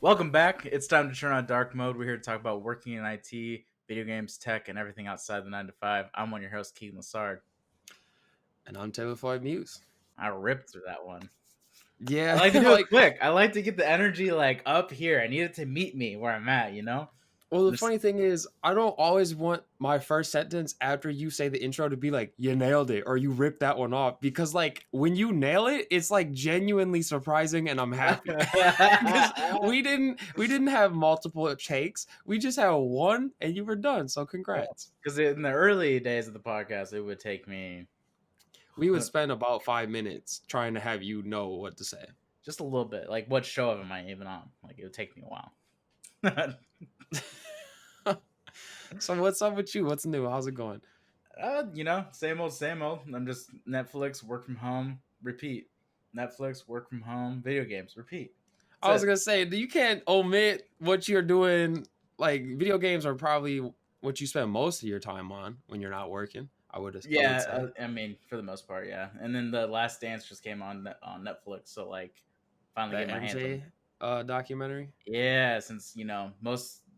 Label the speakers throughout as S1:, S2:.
S1: Welcome back. It's time to turn on dark mode. We're here to talk about working in IT, video games, tech, and everything outside the 9 to 5. I'm one of your hosts, Keegan Lassard.
S2: And I'm Terrified Muse.
S1: I ripped through that one. I
S2: Yeah,
S1: like to do it quick. I like to get the energy up here. I need it to meet me where I'm at, you know?
S2: Well, the funny thing is, I don't always want my first sentence after you say the intro to be like, you nailed it, or you ripped that one off. Because, like, when you nail it, it's, like, genuinely surprising, and I'm happy. Because we didn't have multiple takes. We just had one, and you were done, so congrats.
S1: Because in the early days of the podcast, it would take me...
S2: We would spend about 5 minutes trying to have you know what to say.
S1: Just a little bit. Like, what show am I even on? Like, it would take me a while.
S2: So what's up with you? What's new? How's it going?
S1: Same old, same old. I'm just Netflix, work from home, repeat. Netflix, work from home, video games, repeat.
S2: I was gonna say, you can't omit what you're doing. Like, video games are probably what you spend most of your time on when you're not working. I would
S1: I mean, for the most part, yeah. And then The Last Dance just came on Netflix, so like, finally get my hands
S2: on documentary.
S1: Yeah, since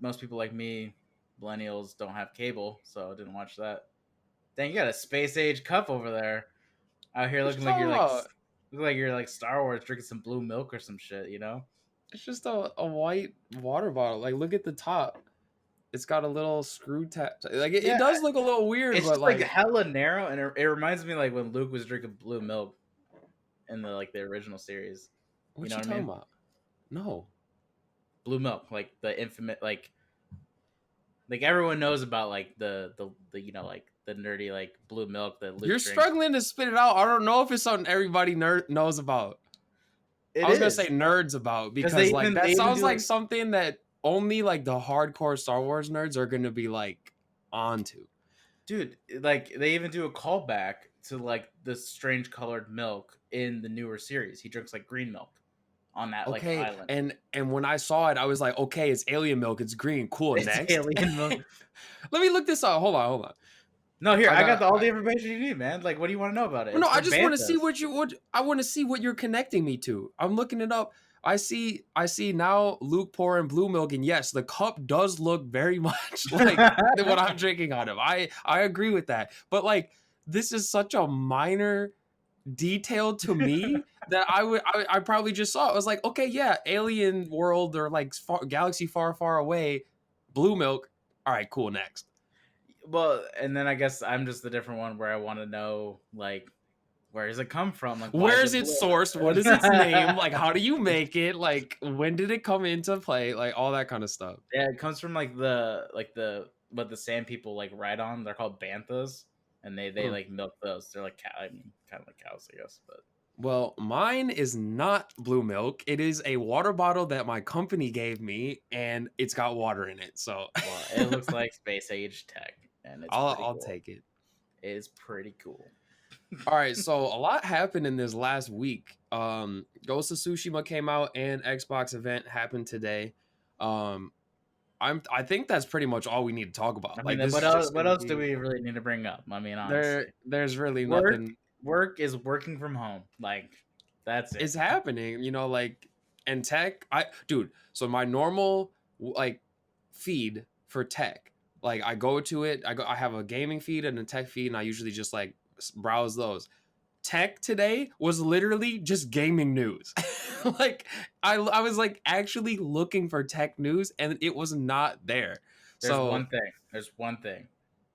S1: most people like me, millennials, don't have cable, so I didn't watch that. Dang, you got a space age cup over there, out here looking like you're like Star Wars drinking some blue milk or some shit, you know?
S2: It's just a white water bottle. Like, look at the top. It's got a little screw tap. Like, it does look a little weird.
S1: It's
S2: but
S1: just like hella narrow, and it reminds me like when Luke was drinking blue milk in the original series.
S2: What you talking about? No.
S1: Blue milk, like the infamous, like everyone knows about like the like the nerdy like blue milk that Luke
S2: You're
S1: drinks.
S2: struggling to spit it out. I don't know if it's something everybody knows about. I was gonna say nerds about, because that sounds like something that only like the hardcore Star Wars nerds are gonna be like onto.
S1: Dude, like they even do a callback to like the strange colored milk in the newer series. He drinks like green milk on that island.
S2: And when I saw it, I was like, okay, it's alien milk. It's green. Cool.
S1: It's
S2: next.
S1: Alien milk.
S2: Let me look this up. Hold on.
S1: No, here I got all the information you need, man. Like, what do you want to know about it?
S2: No, I just want to see I want to see what you're connecting me to. I'm looking it up. I see now Luke pouring blue milk, and yes, the cup does look very much like what I'm drinking out of. I agree with that. But like, this is such a minor detail to me that I probably just saw it. I was like, okay, yeah, alien world or like galaxy far, far away, blue milk. All right, cool, next.
S1: Well, and then I guess I'm just the different one where I want to know, like, where does it come from? Like,
S2: where is it sourced? What is its name? Like, how do you make it? Like, when did it come into play? Like, all that kind of stuff.
S1: Yeah, it comes from what the sand people like ride on. They're called banthas, and they like milk those. They're like kind of like cows, I guess. But
S2: well, mine is not blue milk. It is a water bottle that my company gave me, and it's got water in it. So
S1: it looks like space age tech. And
S2: I'll take it.
S1: It is pretty cool.
S2: All right, so a lot happened in this last week. Ghost of Tsushima came out, and Xbox event happened today. I think that's pretty much all we need to talk about.
S1: I mean, what else do we really need to bring up? I mean, honestly,
S2: there's really nothing.
S1: Work is working from home. Like, that's it.
S2: It's happening, like, and tech. So my normal like feed for tech. Like, I go to it, I have a gaming feed and a tech feed, and I usually just like browse those. Tech today was literally just gaming news. Like, I was like actually looking for tech news, and it was not there.
S1: There's one thing.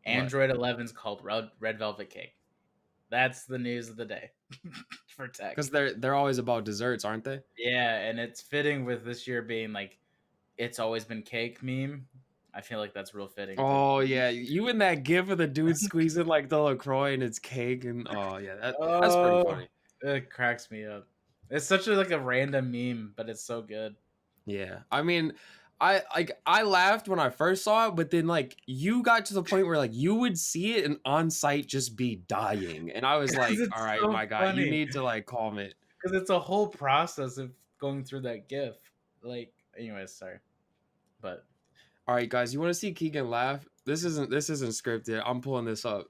S1: Android 11's called Red Velvet Cake. That's the news of the day for tech.
S2: Because they're always about desserts, aren't they?
S1: Yeah, and it's fitting with this year being like, it's always been cake meme. I feel like that's real fitting.
S2: Oh yeah, you and that gif of the dude squeezing like the LaCroix and it's cake, and that's pretty funny.
S1: It cracks me up. It's such a random meme, but it's so good.
S2: Yeah, I mean, I laughed when I first saw it, but then like you got to the point where like you would see it and on site just be dying, and I was like, all right, so my guy, you need to like calm it,
S1: because it's a whole process of going through that gif. Like, anyways, sorry, but.
S2: All right, guys, you want to see Keegan laugh? This isn't scripted. I'm pulling this up.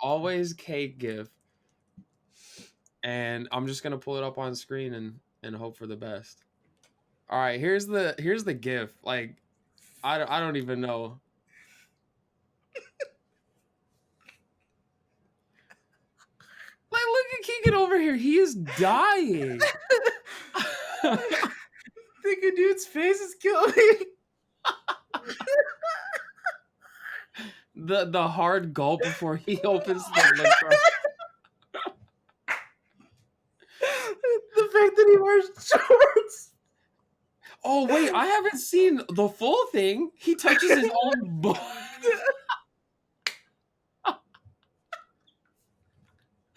S2: always cake gif, and I'm just gonna pull it up on screen and hope for the best. All right, here's the GIF. Like, I don't even know. Like, look at Keegan over here. He is dying.
S1: Think a dude's face is killing me.
S2: The hard gulp before he opens the LaCroix.
S1: The fact that he wears shorts.
S2: Oh wait, I haven't seen the full thing. He touches his own butt.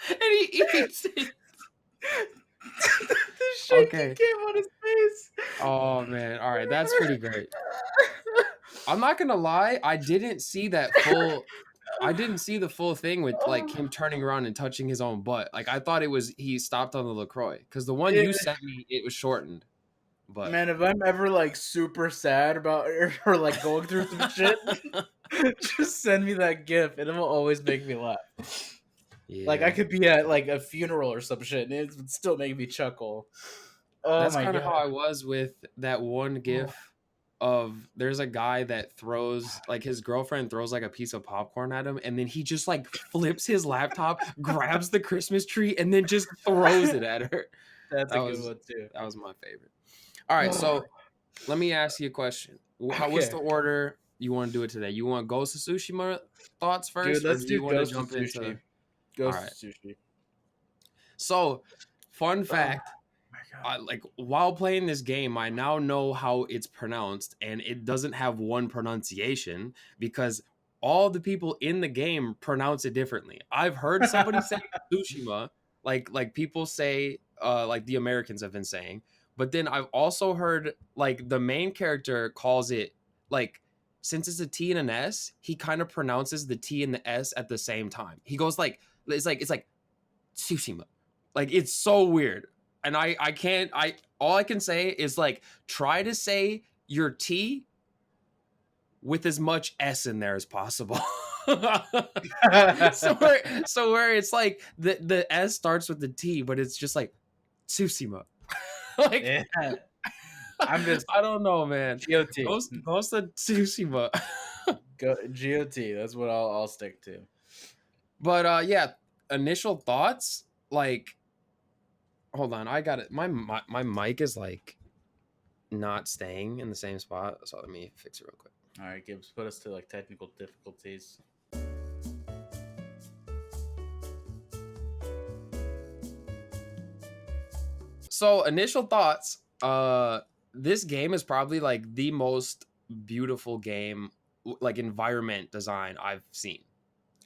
S2: And he eats it.
S1: The shaking came on his face.
S2: Oh man, all right, that's pretty great. I'm not gonna lie, I didn't see that full. I didn't see the full thing with like him turning around and touching his own butt. Like I thought it was he stopped on the LaCroix because the one you sent me it was shortened. But
S1: man, if I'm ever like super sad about or like going through some shit, just send me that GIF and it will always make me laugh. Yeah. Like I could be at like a funeral or some shit and it would still make me chuckle.
S2: Oh, that's kind of how I was with that one GIF of there's a guy that throws like his girlfriend throws like a piece of popcorn at him and then he just like flips his laptop, grabs the Christmas tree and then just throws it at her.
S1: That's a good one too.
S2: That was my favorite. All right, so let me ask you a question. What's the order you want to do it today? You want Ghost of Tsushima thoughts first?
S1: Dude, let's do Ghost of Tsushima. Ghost of Tsushima.
S2: So, fun fact. Like while playing this game, I now know how it's pronounced, and it doesn't have one pronunciation because all the people in the game pronounce it differently. I've heard somebody say Tsushima, like people say, like the Americans have been saying, but then I've also heard like the main character calls it like since it's a T and an S, he kind of pronounces the T and the S at the same time. He goes like it's like Tsushima, like it's so weird. And I can't, all I can say is like, try to say your T with as much S in there as possible. so where it's like the S starts with the T, but it's just like Tsushima. Like, yeah. I don't know, man.
S1: GOT.
S2: Ghost of Tsushima.
S1: GOT. That's what I'll stick to.
S2: But yeah, initial thoughts, like, hold on, I got it. My mic is like not staying in the same spot, so let me fix it real quick.
S1: All right, Gibbs, put us to like technical difficulties.
S2: So initial thoughts. This game is probably like the most beautiful game, like environment design I've seen,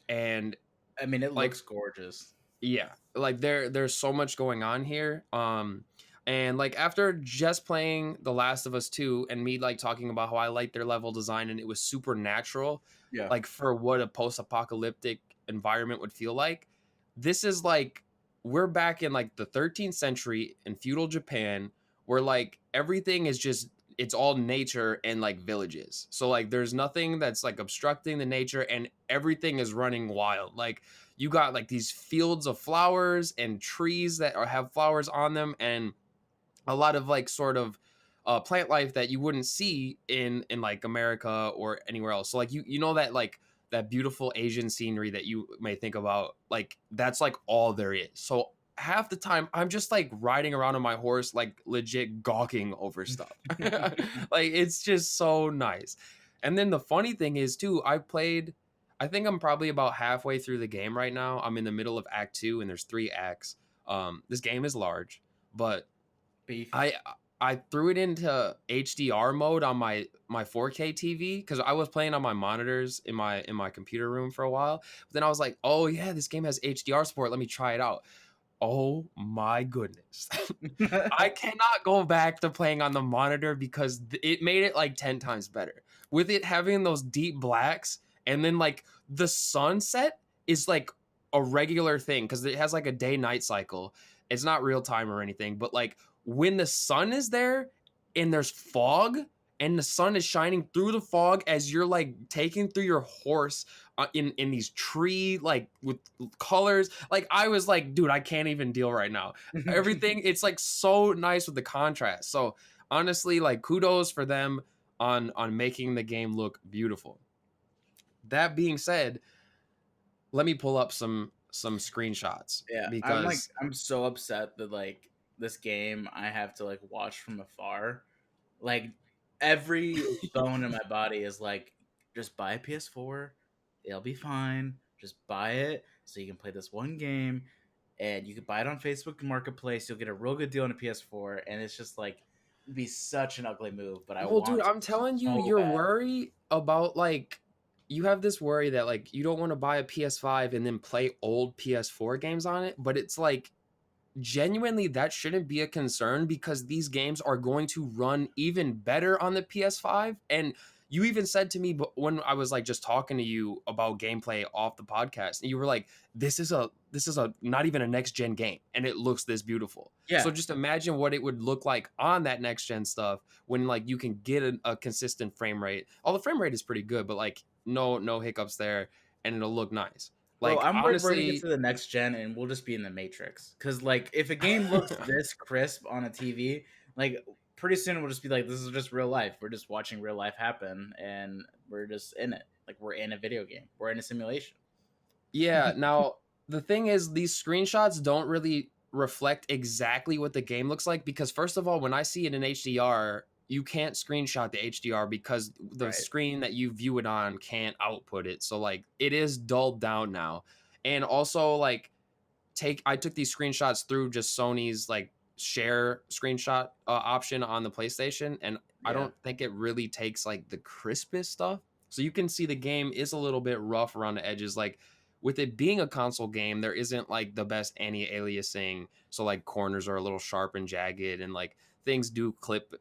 S2: and
S1: I mean it looks gorgeous.
S2: Yeah, like there's so much going on here. And like after just playing The Last of Us 2 and me like talking about how I like their level design and it was super natural, like for what a post-apocalyptic environment would feel like, this is like we're back in like the 13th century in feudal Japan where like everything is just it's all nature and like villages. So like there's nothing that's like obstructing the nature and everything is running wild. Like you got like these fields of flowers and trees that have flowers on them and a lot of like sort of plant life that you wouldn't see in like America or anywhere else. So like you know that like that beautiful Asian scenery that you may think about, like that's like all there is. So half the time I'm just like riding around on my horse, like legit gawking over stuff. Like it's just so nice. And then the funny thing is too, I think I'm probably about halfway through the game right now. I'm in the middle of Act 2 and there's 3 acts. This game is large, but I threw it into HDR mode on my 4K TV because I was playing on my monitors in my computer room for a while. But then I was like, oh yeah, this game has HDR support. Let me try it out. Oh my goodness. I cannot go back to playing on the monitor because it made it like 10 times better. With it having those deep blacks and then like the sunset is like a regular thing because it has like a day-night cycle. It's not real time or anything, but like when the sun is there and there's fog and the sun is shining through the fog as you're like taking through your horse in these tree like with colors, like I was like, dude, I can't even deal right now. Everything, it's like so nice with the contrast. So honestly, like kudos for them on making the game look beautiful. That being said, let me pull up some screenshots
S1: Yeah,
S2: because
S1: I'm so upset that like this game I have to like watch from afar. Like every bone in my body is like, just buy a PS4, it'll be fine. Just buy it so you can play this one game, and you can buy it on Facebook Marketplace. You'll get a real good deal on a PS4, and it's just like it'd be such an ugly move, but I
S2: well, dude,
S1: want to
S2: I'm telling you,
S1: so
S2: your
S1: bad.
S2: worry about like you have this worry that like you don't want to buy a PS5 and then play old PS4 games on it, but it's like genuinely that shouldn't be a concern because these games are going to run even better on the PS5. And you even said to me when I was like just talking to you about gameplay off the podcast, and you were like, this is a not even a next gen game and it looks this beautiful. So
S1: Yeah.
S2: just imagine what it would look like on that next gen stuff when like you can get a consistent frame rate. All the frame rate is pretty good, but like no hiccups there, and it'll look nice.
S1: Bro,
S2: Like
S1: I'm worried we're gonna get
S2: honestly,
S1: to the next gen and we'll just be in the Matrix. Cause like if a game looks this crisp on a TV, like pretty soon we'll just be like, this is just real life. We're just watching real life happen and we're just in it. Like we're in a video game. We're in a simulation.
S2: yeah. Now, the thing is, these screenshots don't really reflect exactly what the game looks like because, first of all, when I see it in HDR, you can't screenshot the HDR because the
S1: Right.
S2: screen that you view it on can't output it. So, like, it is dulled down now. And also, like, I took these screenshots through just Sony's, like, share screenshot option on the PlayStation, and I
S1: Yeah.
S2: don't think it really takes, like, the crispest stuff. So you can see the game is a little bit rough around the edges. Like, with it being a console game, there isn't like the best anti-aliasing, so like corners are a little sharp and jagged, and like things do clip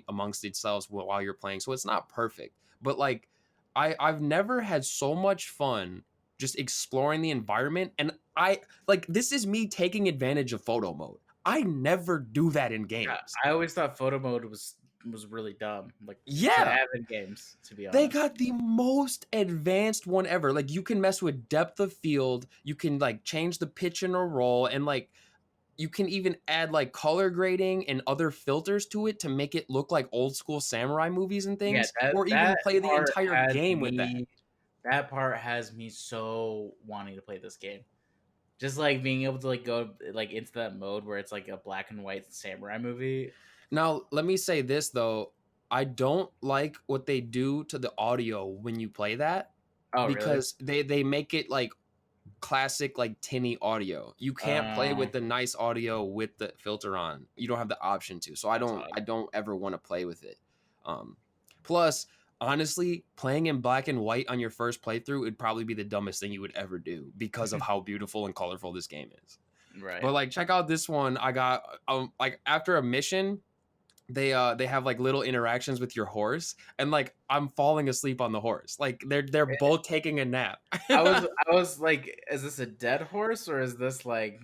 S2: amongst themselves while you're playing, so it's not perfect. But like, I've never had so much fun just exploring the environment, and I like this is me taking advantage of photo mode. I never do that in
S1: Yeah.
S2: games.
S1: I always thought photo mode was really dumb. Like to
S2: Yeah,
S1: have in games, to be
S2: they
S1: honest.
S2: got the most advanced one ever. Like you can mess with depth of field, you can like change the pitch and a roll, and like you can even add like color grading and other filters to it to make it look like old school samurai movies and
S1: Yeah,
S2: things,
S1: that
S2: or even
S1: that
S2: play the
S1: part
S2: entire
S1: has
S2: game with that.
S1: me that part has me so wanting to play this game. Just like being able to like go like into that mode where it's like a black and white samurai movie.
S2: Now, let me say this though, I don't like what they do to the audio when you play that
S1: Oh, really?
S2: because they make it like classic like tinny audio. You can't play
S1: Uh,
S2: with the nice audio with the filter on. You don't have the option to. So
S1: that's odd.
S2: I don't ever want to play with it. Um plus honestly, playing in black and white on your first playthrough would probably be the dumbest thing you would ever do because of how beautiful and colorful this game is.
S1: Right.
S2: But like check out this one. I got like after a mission, they have like little interactions with your horse, and like I'm falling asleep on the horse. Like they're both taking a nap.
S1: I was like, is this a dead horse or is this like?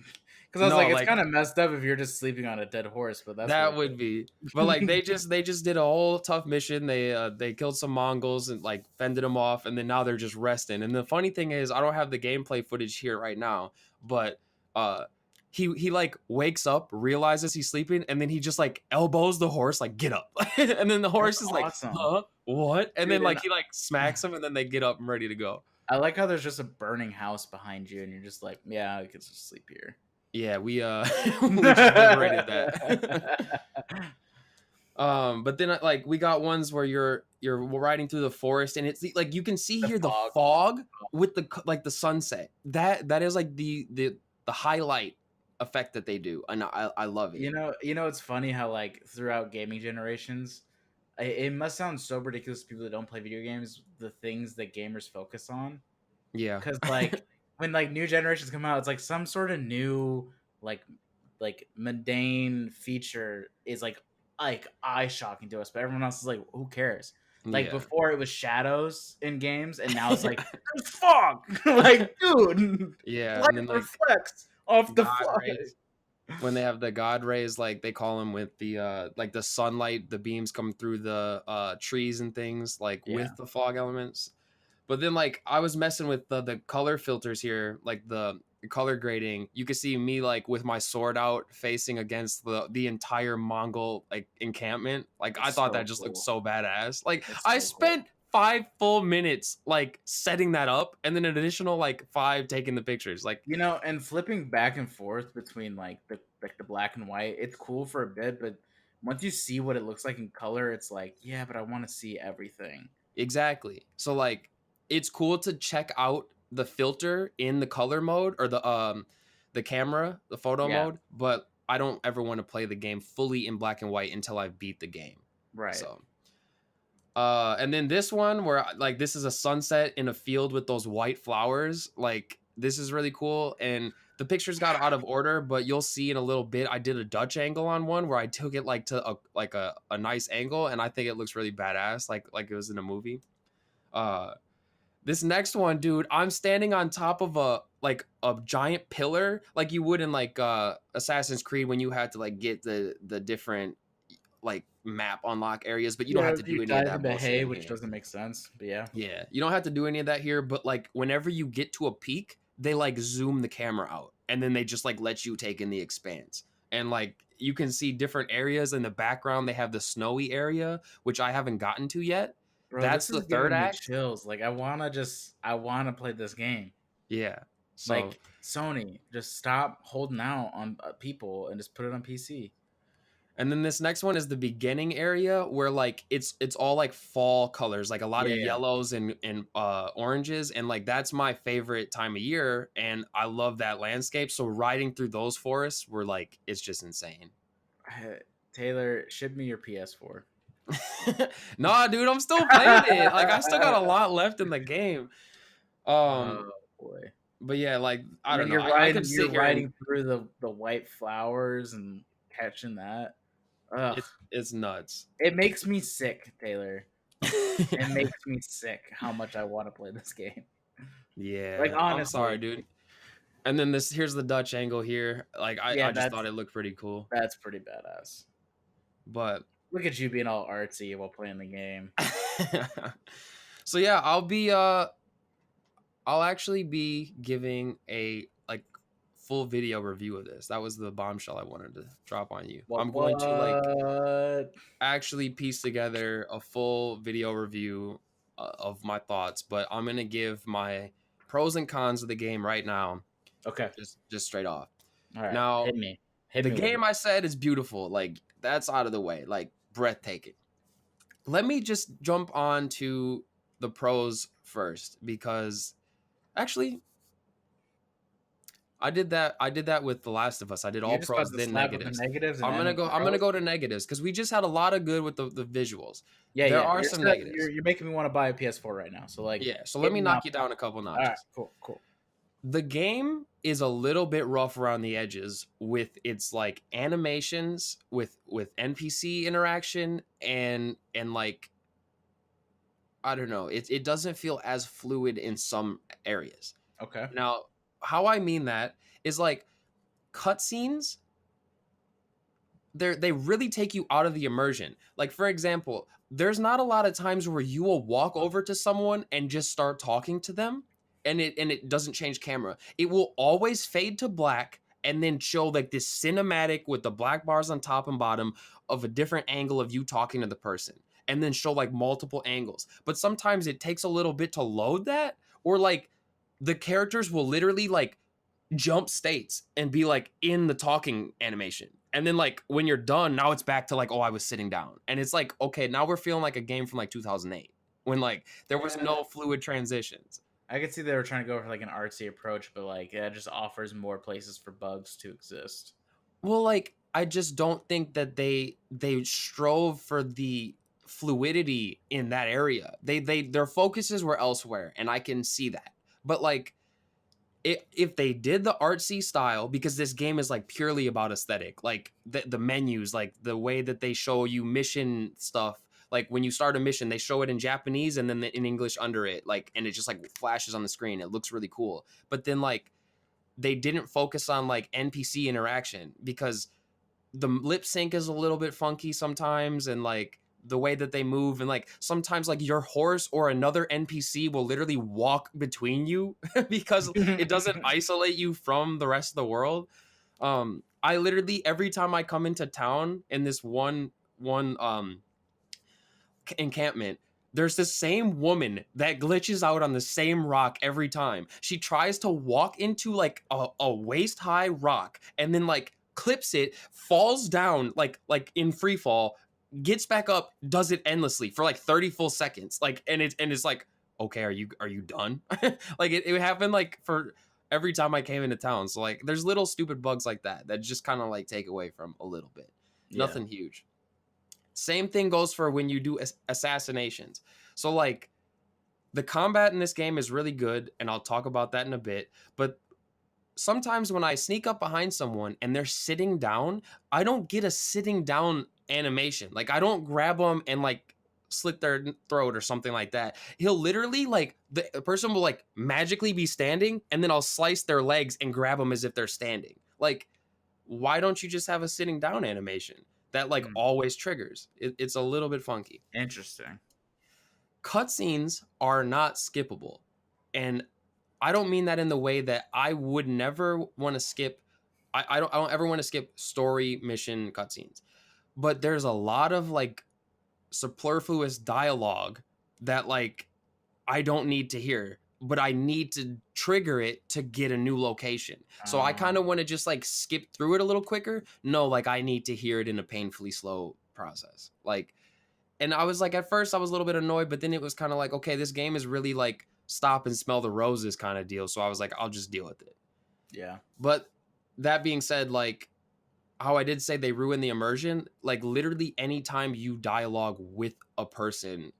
S1: Because I was
S2: No,
S1: like, it's
S2: like
S1: kind of messed up if you're just sleeping on a dead horse, but that's
S2: that
S1: really
S2: would be. But like
S1: cool.
S2: they just did a whole tough mission. They killed some Mongols and like fended them off, and then now they're just resting. And the funny thing is, I don't have the gameplay footage here right now, but uh he like wakes up, realizes he's sleeping, and then he just like elbows the horse like get up. And then the
S1: That's
S2: horse is like,
S1: awesome,
S2: "Huh? What?" And
S1: dude.
S2: then
S1: And
S2: like he like smacks him, and then they get up and ready to go.
S1: I like how there's just a burning house behind you, and you're just like, yeah, I could just sleep here.
S2: Yeah, we we just liberated that. But then like we got ones where you're riding through the forest, and it's like you can see
S1: The
S2: here the
S1: fog.
S2: fog with the like the sunset. That is like the highlight effect that they do, and I love it.
S1: It's funny how like throughout gaming generations, it must sound so ridiculous to people that don't play video games. The things that gamers focus on,
S2: Yeah.
S1: because like when like new generations come out, it's like some sort of new like mundane feature is like eye shocking to us, but everyone else is like, who cares? Like
S2: Yeah.
S1: before it was shadows in games, and now it's like there's fog. Like, dude,
S2: Yeah,
S1: light
S2: and then like
S1: reflects off the
S2: God
S1: fog.
S2: rays. When they have the God rays, like they call them with the like the sunlight, the beams come through the trees and things like
S1: Yeah.
S2: with the fog elements. But then like I was messing with the color filters here, like color grading, you can see me like with my sword out facing against the entire Mongol like encampment. Like
S1: It's
S2: I thought
S1: so
S2: that just looked
S1: cool.
S2: so badass. Like
S1: It's
S2: I
S1: so cool.
S2: spent 5 full minutes like setting that up, and then an additional like 5 taking the pictures. Like
S1: And flipping back and forth between like the black and white, it's cool for a bit, but once you see what it looks like in color, it's like, yeah, but I want to see everything.
S2: exactly. So like it's cool to check out the filter in the color mode or the camera, the photo
S1: Yeah,
S2: mode, but I don't ever want to play the game fully in black and white until I beat the game.
S1: right.
S2: So and then this one where like this is a sunset in a field with those white flowers. Like this is really cool, and the pictures got out of order, but you'll see in a little bit. I did a Dutch angle on one where I took it like to a nice angle, and I think it looks really badass, like it was in a movie. This next one, dude, I'm standing on top of a giant pillar, like you would in like Assassin's Creed when you had to like get the different like map unlock areas, but you don't
S1: Yeah,
S2: have to
S1: if you
S2: do any of
S1: dive
S2: that
S1: into
S2: bullshit
S1: hay,
S2: in
S1: which
S2: here.
S1: doesn't make sense, but yeah.
S2: Yeah, you don't have to do any of that here, but like whenever you get to a peak, they like zoom the camera out and then they just like let you take in the expanse. And like you can see different areas in the background. They have the snowy area, which I haven't gotten to yet.
S1: Bro,
S2: That's
S1: this
S2: the
S1: is
S2: third
S1: giving me
S2: act.
S1: chills. Like I wanna play this game.
S2: Yeah. So
S1: Like Sony, just stop holding out on people and just put it on PC.
S2: and then this next one is the beginning area where like it's all like fall colors, like a lot of
S1: Yeah.
S2: yellows and oranges, and like that's my favorite time of year, and I love that landscape. So riding through those forests were like it's just insane.
S1: Taylor, ship me your PS4.
S2: Nah, dude, I'm still playing it. Like I still got a lot left in the game.
S1: Oh
S2: Um,
S1: boy.
S2: but yeah, like I
S1: And
S2: don't
S1: then
S2: know. I could
S1: you're
S2: sit here and
S1: riding through the white flowers and catching that. Ugh.
S2: it's nuts.
S1: It makes me sick, Taylor. It makes me sick how much I want to play this game. Like
S2: Yeah, I'm sorry,
S1: honestly.
S2: dude. And then here's the Dutch angle here. Like
S1: Yeah,
S2: I just thought it looked pretty cool.
S1: that's pretty badass.
S2: But
S1: Look at you being all artsy while playing the game.
S2: so yeah, I'll actually be giving a like full video review of this. That was the bombshell I wanted to drop on you. I'm going to like
S1: What?
S2: actually piece together a full video review of my thoughts, but I'm going to give my pros and cons of the game right now.
S1: Okay.
S2: Just straight off.
S1: All right.
S2: Now,
S1: Hit me.
S2: the game I said is beautiful. Like that's out of the way. Like breathtaking. Let me just jump on to the pros first because actually I did that with The Last of Us. I did all pros then negatives. I'm gonna go to negatives because we just had a lot of good with the visuals.
S1: Yeah,
S2: there are some negatives.
S1: You're making me want to buy a PS4 right now. So like,
S2: yeah. So let me knock you down a couple notches.
S1: All right, cool.
S2: The game is a little bit rough around the edges with its like animations, with NPC interaction, and like I don't know. It doesn't feel as fluid in some areas.
S1: Okay.
S2: Now, how I mean that is like cutscenes. They really take you out of the immersion. Like for example, there's not a lot of times where you will walk over to someone and just start talking to them, and it doesn't change camera. It will always fade to black and then show like this cinematic with the black bars on top and bottom of a different angle of you talking to the person, and then show like multiple angles. But sometimes it takes a little bit to load that, or like the characters will literally like jump states and be like in the talking animation. And then like when you're done, now it's back to like, oh, I was sitting down. And it's like, okay, now we're feeling like a game from like 2008 when like there was no fluid transitions.
S1: I could see they were trying to go for like an artsy approach, but like that just offers more places for bugs to exist.
S2: Well, like I just don't think that they strove for the fluidity in that area. Their focuses were elsewhere, and I can see that. But like if they did the artsy style, because this game is like purely about aesthetic, like the menus, like the way that they show you mission stuff, like when you start a mission they show it in Japanese and then in English under it, like, and it just like flashes on the screen. It looks really cool. But then like they didn't focus on like NPC interaction because the lip sync is a little bit funky sometimes, and like the way that they move, and like sometimes like your horse or another NPC will literally walk between you because it doesn't isolate you from the rest of the world. I literally every time I come into town in this one encampment, there's the same woman that glitches out on the same rock every time. She tries to walk into like a waist high rock and then like clips it, falls down like in free fall, gets back up, does it endlessly for like 30 full seconds. Like and it's like, okay, are you done? Like it happened like for every time I came into town. So like there's little stupid bugs like that just kind of like take away from a little bit.
S1: Yeah.
S2: Nothing huge. Same thing goes for when you do assassinations. So like the combat in this game is really good, and I'll talk about that in a bit. But sometimes when I sneak up behind someone and they're sitting down, I don't get a sitting down animation. Like I don't grab them and like slit their throat or something like that. He'll literally like the person will like magically be standing, and then I'll slice their legs and grab them as if they're standing. Like, why don't you just have a sitting down animation that like always triggers? It's a little bit funky.
S1: Interesting.
S2: Cutscenes are not skippable, and I don't mean that in the way that I would never want to skip. I don't ever want to skip story mission cutscenes, but there's a lot of like superfluous dialogue that like I don't need to hear, but I need to trigger it to get a new location. So I kind of want to just like skip through it a little quicker. No, like I need to hear it in a painfully slow process. Like, and I was like, at first I was a little bit annoyed, but then it was kind of like, okay, this game is really like stop and smell the roses kind of deal. So I was like, I'll just deal with it.
S1: Yeah.
S2: But that being said, like how I did say they ruin the immersion, like literally anytime you dialogue with a person,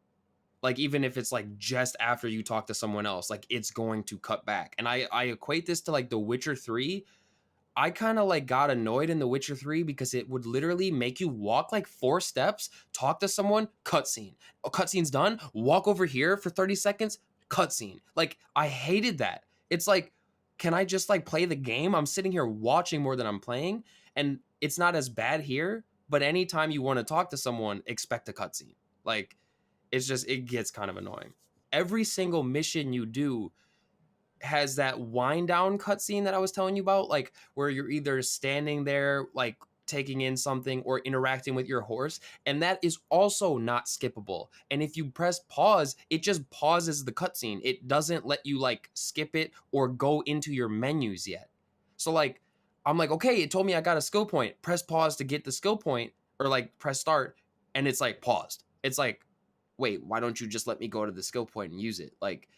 S2: like even if it's like just after you talk to someone else, like it's going to cut back. And I equate this to like The Witcher 3. I kind of like got annoyed in The Witcher 3 because it would literally make you walk like 4 steps, talk to someone, cutscene. Oh, cutscene's done, walk over here for 30 seconds, cutscene. Like I hated that. It's like, can I just like play the game? I'm sitting here watching more than I'm playing, and it's not as bad here, but anytime you want to talk to someone, expect a cutscene. Like it's just, it gets kind of annoying. Every single mission you do has that wind down cutscene that I was telling you about, like where you're either standing there, like taking in something or interacting with your horse. And that is also not skippable. And if you press pause, it just pauses the cutscene. It doesn't let you like skip it or go into your menus yet. So like, I'm like, okay, it told me I got a skill point. Press pause to get the skill point, or like press start, and it's like paused. It's like, wait, why don't you just let me go to the skill point and use it? Like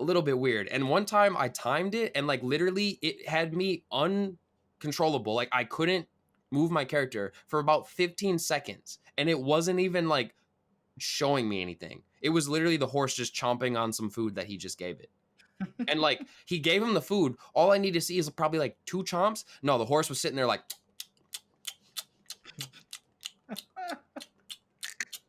S2: a little bit weird. And one time I timed it and like literally it had me uncontrollable. Like I couldn't move my character for about 15 seconds. And it wasn't even like showing me anything. It was literally the horse just chomping on some food that he just gave it. And like he gave him the food. All I need to see is probably like 2 chomps. No, the horse was sitting there like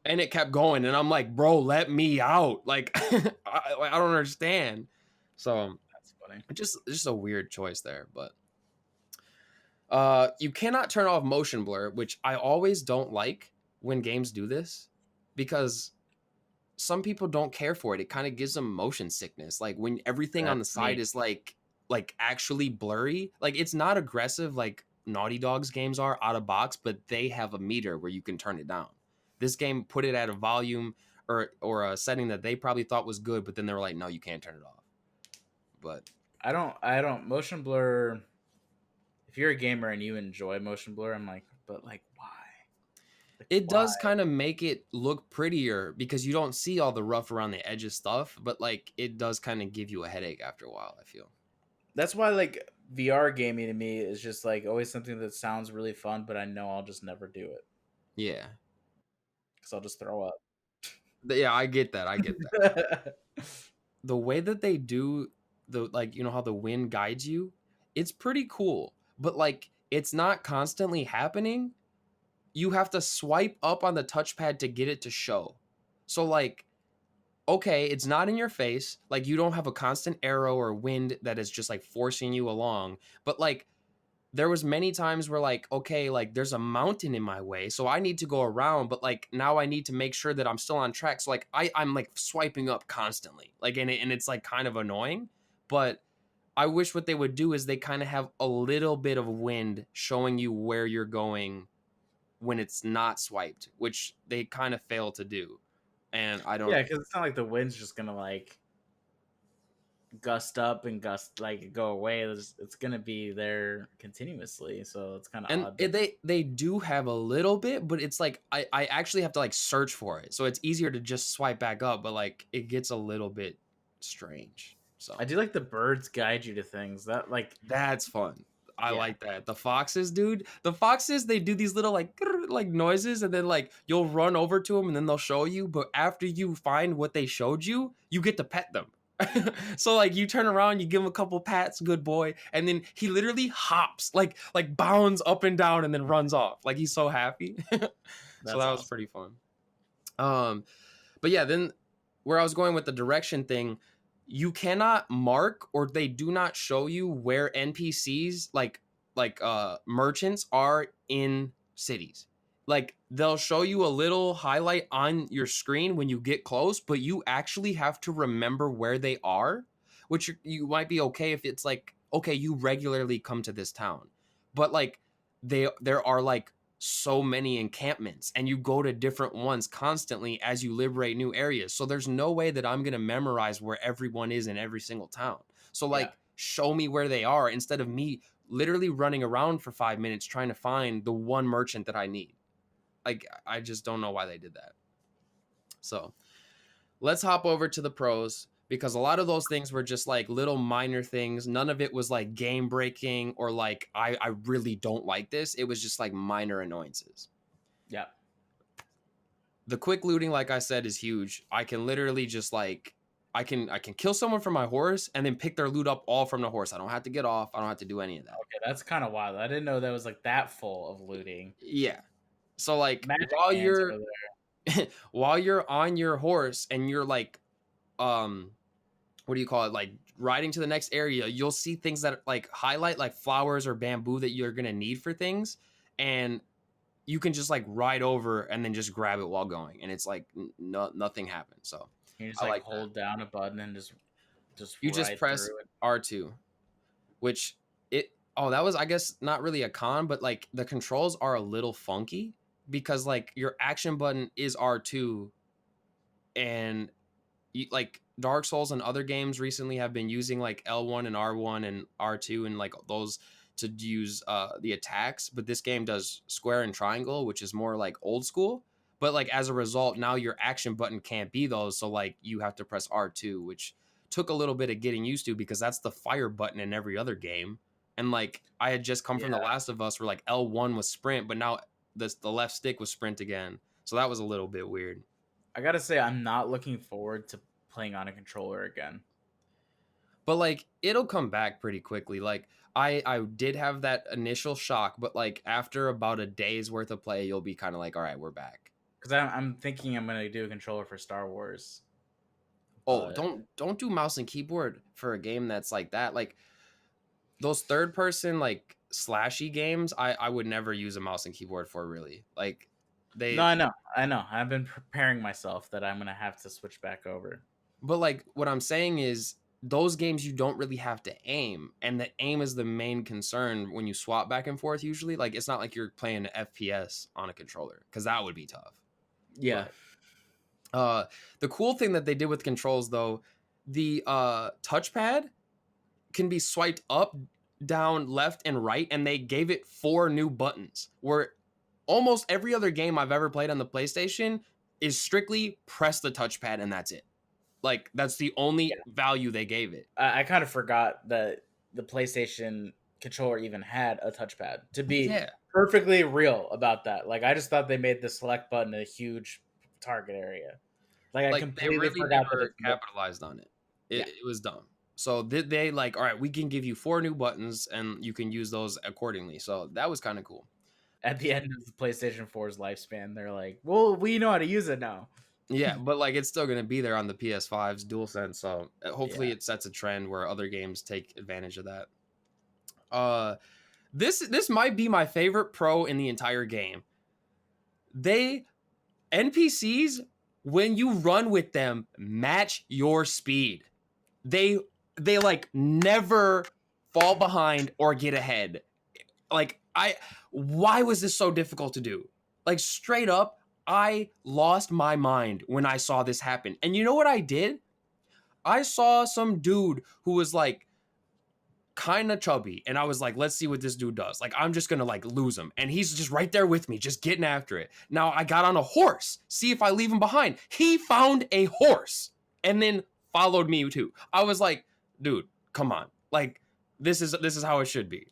S2: and it kept going, and I'm like, bro, let me out. Like I don't understand. So
S1: That's funny.
S2: Just a weird choice there. But you cannot turn off motion blur, which I always don't like when games do this, because some people don't care for it. It kind of gives them motion sickness. Like when everything on the side is like actually blurry. Like it's not aggressive like Naughty Dog's games are out of box, but they have a meter where you can turn it down. This game put it at a volume or a setting that they probably thought was good, but then they were like, no, you can't turn it off. But
S1: I don't motion blur. If you're a gamer and you enjoy motion blur, I'm like, but like why? Like,
S2: it does kind of make it look prettier because you don't see all the rough around the edges stuff, but like it does kind of give you a headache after a while, I feel.
S1: That's why like VR gaming to me is just like always something that sounds really fun, but I know I'll just never do it.
S2: Yeah.
S1: Because I'll just throw up.
S2: Yeah, I get that. The way that they do the, like, you know how the wind guides you, it's pretty cool, but like it's not constantly happening. You have to swipe up on the touchpad to get it to show. So like, okay, it's not in your face. Like you don't have a constant arrow or wind that is just like forcing you along, but like there was many times where like, okay, like there's a mountain in my way, so I need to go around, but like now I need to make sure that I'm still on track. So like I'm like swiping up constantly, like, and it's like kind of annoying. But I wish what they would do is they kind of have a little bit of wind showing you where you're going when it's not swiped, which they kind of fail to do. And I don't.
S1: Yeah, because it's not like the wind's just gonna like gust up and gust like go away. It's gonna be there continuously, so it's kind of
S2: And
S1: odd. That...
S2: they do have a little bit, but it's like I actually have to like search for it, so it's easier to just swipe back up. But like it gets a little bit strange. So
S1: I do like the birds guide you to things. That like
S2: that's fun. I
S1: yeah.
S2: like that. The foxes, dude. The foxes, they do these little like noises, and then like you'll run over to them, and then they'll show you. But after you find what they showed you, you get to pet them. So like you turn around, you give him a couple pats, good boy, and then he literally hops, like bounds up and down, and then runs off. Like he's so happy. So that was pretty fun. But yeah, then where I was going with the direction thing, you cannot mark, or they do not show you where NPCs like merchants are in cities. Like they'll show you a little highlight on your screen when you get close, but you actually have to remember where they are, which you might be okay if it's like, okay, you regularly come to this town, but like there are like so many encampments, and you go to different ones constantly as you liberate new areas. So there's no way that I'm going to memorize where everyone is in every single town. So like show me where they are instead of me literally running around for 5 minutes trying to find the one merchant that I need. Like I just don't know why they did that. So let's hop over to the pros, because a lot of those things were just like little minor things. None of it was like game breaking or like I really don't like this. It was just like minor annoyances.
S1: Yeah.
S2: The quick looting, like I said, is huge. I can literally just like I can kill someone from my horse and then pick their loot up all from the horse. I don't have to get off. I don't have to do any of that.
S1: Okay, that's kind of wild. I didn't know that was like that full of looting.
S2: Yeah. So like
S1: Magic
S2: while you're on your horse and you're like what do you call it, like riding to the next area, you'll see things that like highlight like flowers or bamboo that you're gonna need for things, and you can just like ride over and then just grab it while going, and it's like nothing happens. So
S1: you just like hold down a button and just
S2: you just press R2, which that was, I guess, not really a con, but like the controls are a little funky because like your action button is R2, and like Dark Souls and other games recently have been using like L1 and R1 and R2 and like those to use the attacks, but this game does square and triangle, which is more like old school. But like as a result, now your action button can't be those, so like you have to press R2, which took a little bit of getting used to because that's the fire button in every other game. And like I had just come from The Last of Us where like L1 was sprint, but now the left stick was sprint again. So that was a little bit weird.
S1: I gotta say, I'm not looking forward to playing on a controller again.
S2: But like it'll come back pretty quickly. Like I did have that initial shock, but like after about a day's worth of play, you'll be kind of like, all right, we're back.
S1: Because I'm thinking I'm gonna do a controller for Star Wars.
S2: Oh, don't do mouse and keyboard for a game that's like that. Like those third person like slashy games, I would never use a mouse and keyboard for, really. Like
S1: No, I know. I've been preparing myself that I'm gonna have to switch back over.
S2: But like what I'm saying is those games you don't really have to aim, and the aim is the main concern when you swap back and forth usually. Like it's not like you're playing an FPS on a controller, because that would be tough.
S1: Yeah.
S2: But, the cool thing that they did with controls though, the touchpad can be swiped up, down, left, and right, and they gave it 4 new buttons, where almost every other game I've ever played on the PlayStation is strictly press the touchpad and that's it. Like that's the only value they gave it.
S1: I kind of forgot that the PlayStation controller even had a touchpad, to be perfectly real about that. Like I just thought they made the select button a huge target area. Like I completely
S2: they really
S1: forgot
S2: never capitalized on it. It was dumb. So they like, all right, we can give you 4 new buttons and you can use those accordingly. So that was kind of cool.
S1: At the end of the PlayStation 4's lifespan, they're like, well, we know how to use it now.
S2: Yeah, but like it's still going to be there on the PS5's DualSense, so hopefully it sets a trend where other games take advantage of that. This might be my favorite pro in the entire game. They NPCs, when you run with them, match your speed. They like never fall behind or get ahead. Like why was this so difficult to do? Like straight up, I lost my mind when I saw this happen. And you know what I did? I saw some dude who was like kind of chubby, and I was like, let's see what this dude does. Like, I'm just gonna like lose him, and he's just right there with me, just getting after it. Now I got on a horse, see if I leave him behind. He found a horse and then followed me too. I was like, dude, come on, like this is how it should be.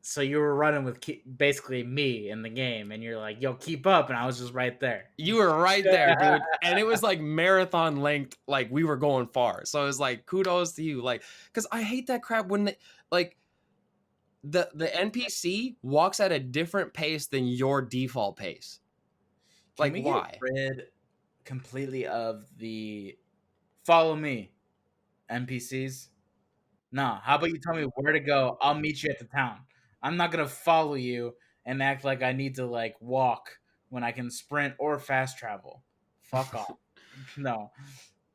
S1: So you were running with basically me in the game, and you're like, yo, keep up, and I was just right there.
S2: You were right there, dude. And it was like marathon length, like we were going far. So it was like, kudos to you. Like, because I hate that crap when like the NPC walks at a different pace than your default pace.
S1: Can
S2: Like,
S1: we
S2: why?
S1: get rid completely of the follow me NPCs? No, how about you tell me where to go? I'll meet you at the town. I'm not gonna follow you and act like I need to like walk when I can sprint or fast travel. Fuck off. No.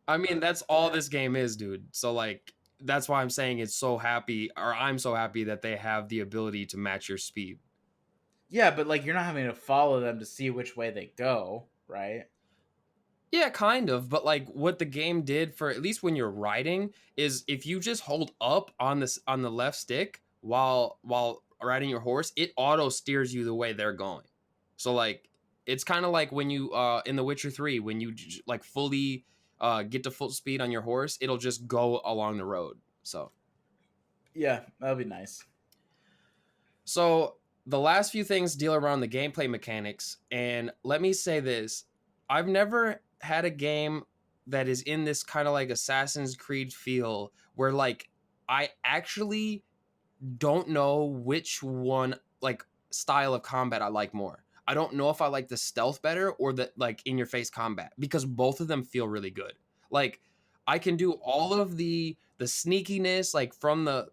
S2: I mean, that's all this game is, dude. So like that's why I'm saying I'm so happy that they have the ability to match your speed.
S1: Yeah, but like you're not having to follow them to see which way they go, right?
S2: Yeah, kind of, but like what the game did for at least when you're riding is if you just hold up on the left stick while riding your horse, it auto steers you the way they're going. So like it's kind of like when you in The Witcher 3 when you like fully get to full speed on your horse, it'll just go along the road. So
S1: Yeah, that'll be nice.
S2: So the last few things deal around the gameplay mechanics, and let me say this: I've never had a game that is in this kind of like Assassin's Creed feel where like I actually don't know which one like style of combat I like more. I don't know if I like the stealth better or the like in your face combat because both of them feel really good. Like I can do all of the sneakiness like from the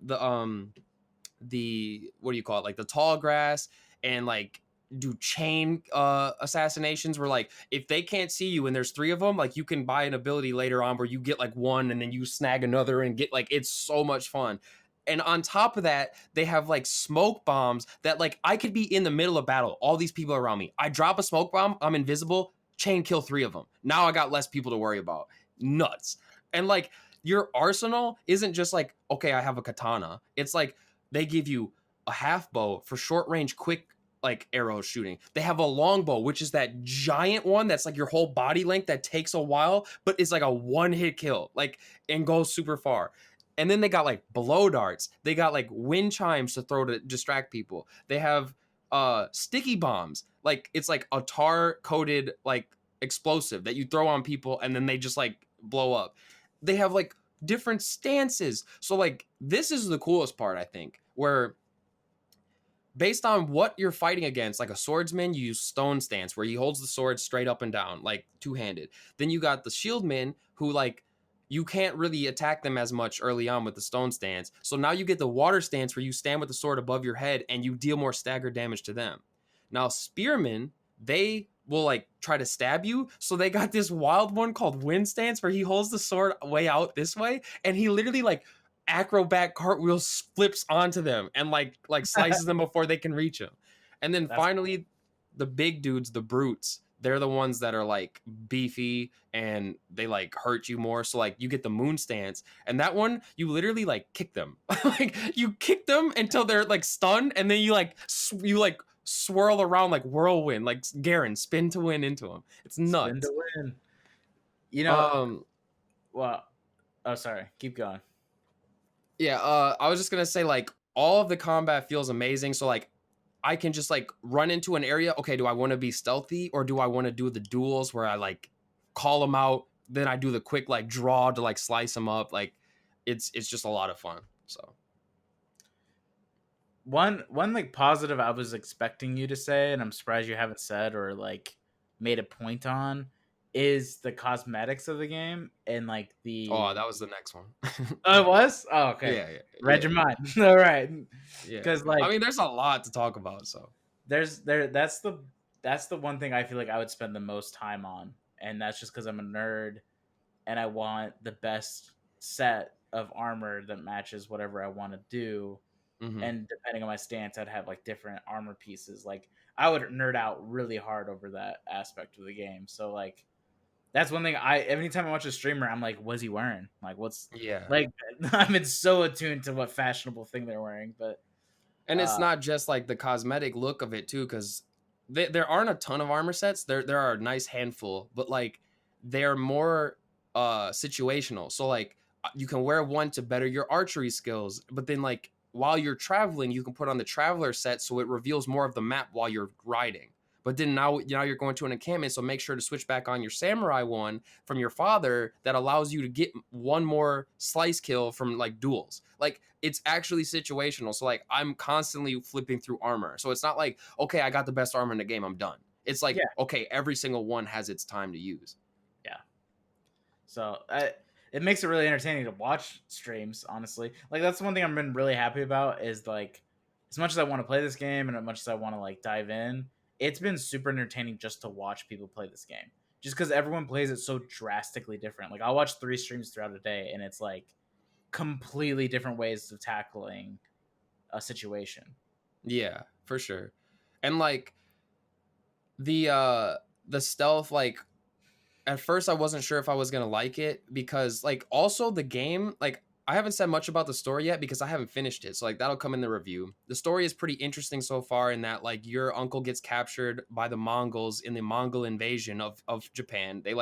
S2: what do you call it, like the tall grass, and like do chain assassinations where like if they can't see you and there's three of them, like you can buy an ability later on where you get like one and then you snag another and get like it's so much fun. And on top of that, they have like smoke bombs that like I could be in the middle of battle, all these people around me, I drop a smoke bomb, I'm invisible, chain kill three of them, now I got less people to worry about. Nuts. And like your arsenal isn't just like, okay, I have a katana. It's like they give you a half bow for short range, quick like arrow shooting. They have a long bow, which is that giant one that's like your whole body length that takes a while, but is like a one hit kill, like and goes super far. And then they got like blow darts. They got like wind chimes to throw to distract people. They have sticky bombs. Like it's like a tar coated like explosive that you throw on people and then they just like blow up. They have like different stances. So like this is the coolest part, I think, where based on what you're fighting against, like a swordsman, you use stone stance where he holds the sword straight up and down, like two-handed. Then you got the shieldman who like you can't really attack them as much early on with the stone stance. So now you get the water stance where you stand with the sword above your head and you deal more stagger damage to them. Now spearmen, they will like try to stab you. So they got this wild one called wind stance where he holds the sword way out this way and he literally like acrobat cartwheel flips onto them and like slices them before they can reach him. And then finally the big dudes, the brutes, they're the ones that are like beefy and they like hurt you more. So like you get the moon stance, and that one you literally like kick them. Like you kick them until they're like stunned, and then you like swirl around like whirlwind, like Garen, spin to win into him. It's nuts.
S1: Spin to win. You know, well, oh sorry, keep going.
S2: Yeah, I was just gonna say like all of the combat feels amazing. So like I can just like run into an area. Okay, do I want to be stealthy or do I want to do the duels where I like call them out, then I do the quick like draw to like slice them up. Like it's just a lot of fun. So
S1: one like positive I was expecting you to say, and I'm surprised you haven't said or like made a point on, is the cosmetics of the game and like
S2: Oh,
S1: the.
S2: that was the next one.
S1: Oh, it was. Oh, okay.
S2: Yeah,
S1: Read
S2: yeah,
S1: your mind. All right.
S2: yeah.
S1: Because
S2: I
S1: like
S2: mean, there's a lot to talk about. So
S1: that's the one thing I feel like I would spend the most time on, and that's just because I'm a nerd and I want the best set of armor that matches whatever I want to do.
S2: hmm
S1: And depending on my stance, I'd have like different armor pieces. Like I would nerd out really hard over that aspect of the game. So like that's one thing I anytime I watch a streamer, I'm like, what's he wearing? Like what's
S2: yeah.
S1: like I'm in so attuned to what fashionable thing they're wearing. But
S2: And it's
S1: uh
S2: not just like the cosmetic look of it too, because there aren't a ton of armor sets. There are a nice handful, but like they're more situational. So like you can wear one to better your archery skills, but then like while you're traveling, you can put on the traveler set so it reveals more of the map while you're riding. But then now you're going to an encampment, so make sure to switch back on your samurai one from your father that allows you to get one more slice kill from like duels. Like it's actually situational. So like I'm constantly flipping through armor. So it's not like, okay, I got the best armor in the game, I'm done. It's like,
S1: yeah,
S2: okay, every single one has its time to use.
S1: yeah. So it makes it really entertaining to watch streams, honestly. Like that's one thing I've been really happy about is like as much as I want to play this game and as much as I want to like dive in, it's been super entertaining just to watch people play this game. Just because everyone plays it so drastically different. Like I'll watch 3 streams throughout a day and it's like completely different ways of tackling a situation.
S2: Yeah, for sure. And like the stealth, like at first I wasn't sure if I was gonna like it because like also the game, like I haven't said much about the story yet because I haven't finished it. So like that'll come in the review. The story is pretty interesting so far in that like your uncle gets captured by the Mongols in the Mongol invasion of Japan. They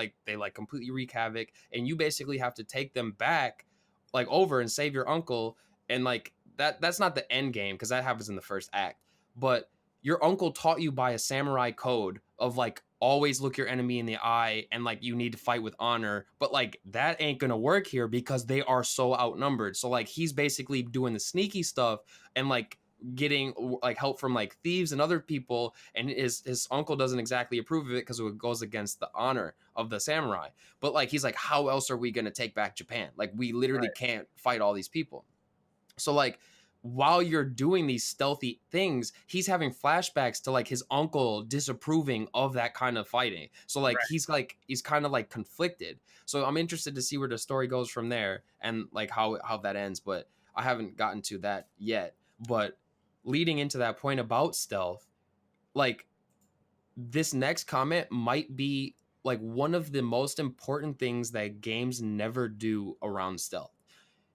S2: completely wreak havoc and you basically have to take them back like over and save your uncle. And like that's not the end game because that happens in the first act. But your uncle taught you by a samurai code of like always look your enemy in the eye and like you need to fight with honor, but like that ain't gonna work here because they are so outnumbered. So like he's basically doing the sneaky stuff and like getting like help from like thieves and other people, and his uncle doesn't exactly approve of it because it goes against the honor of the samurai. But like he's like, how else are we gonna take back Japan? Like we literally
S1: Right.
S2: can't fight all these people. So like while you're doing these stealthy things, he's having flashbacks to like his uncle disapproving of that kind of fighting. So like he's kind of like conflicted. So I'm interested to see where the story goes from there and like how that ends, but I haven't gotten to that yet. But leading into that point about stealth, like this next comment might be like one of the most important things that games never do around stealth.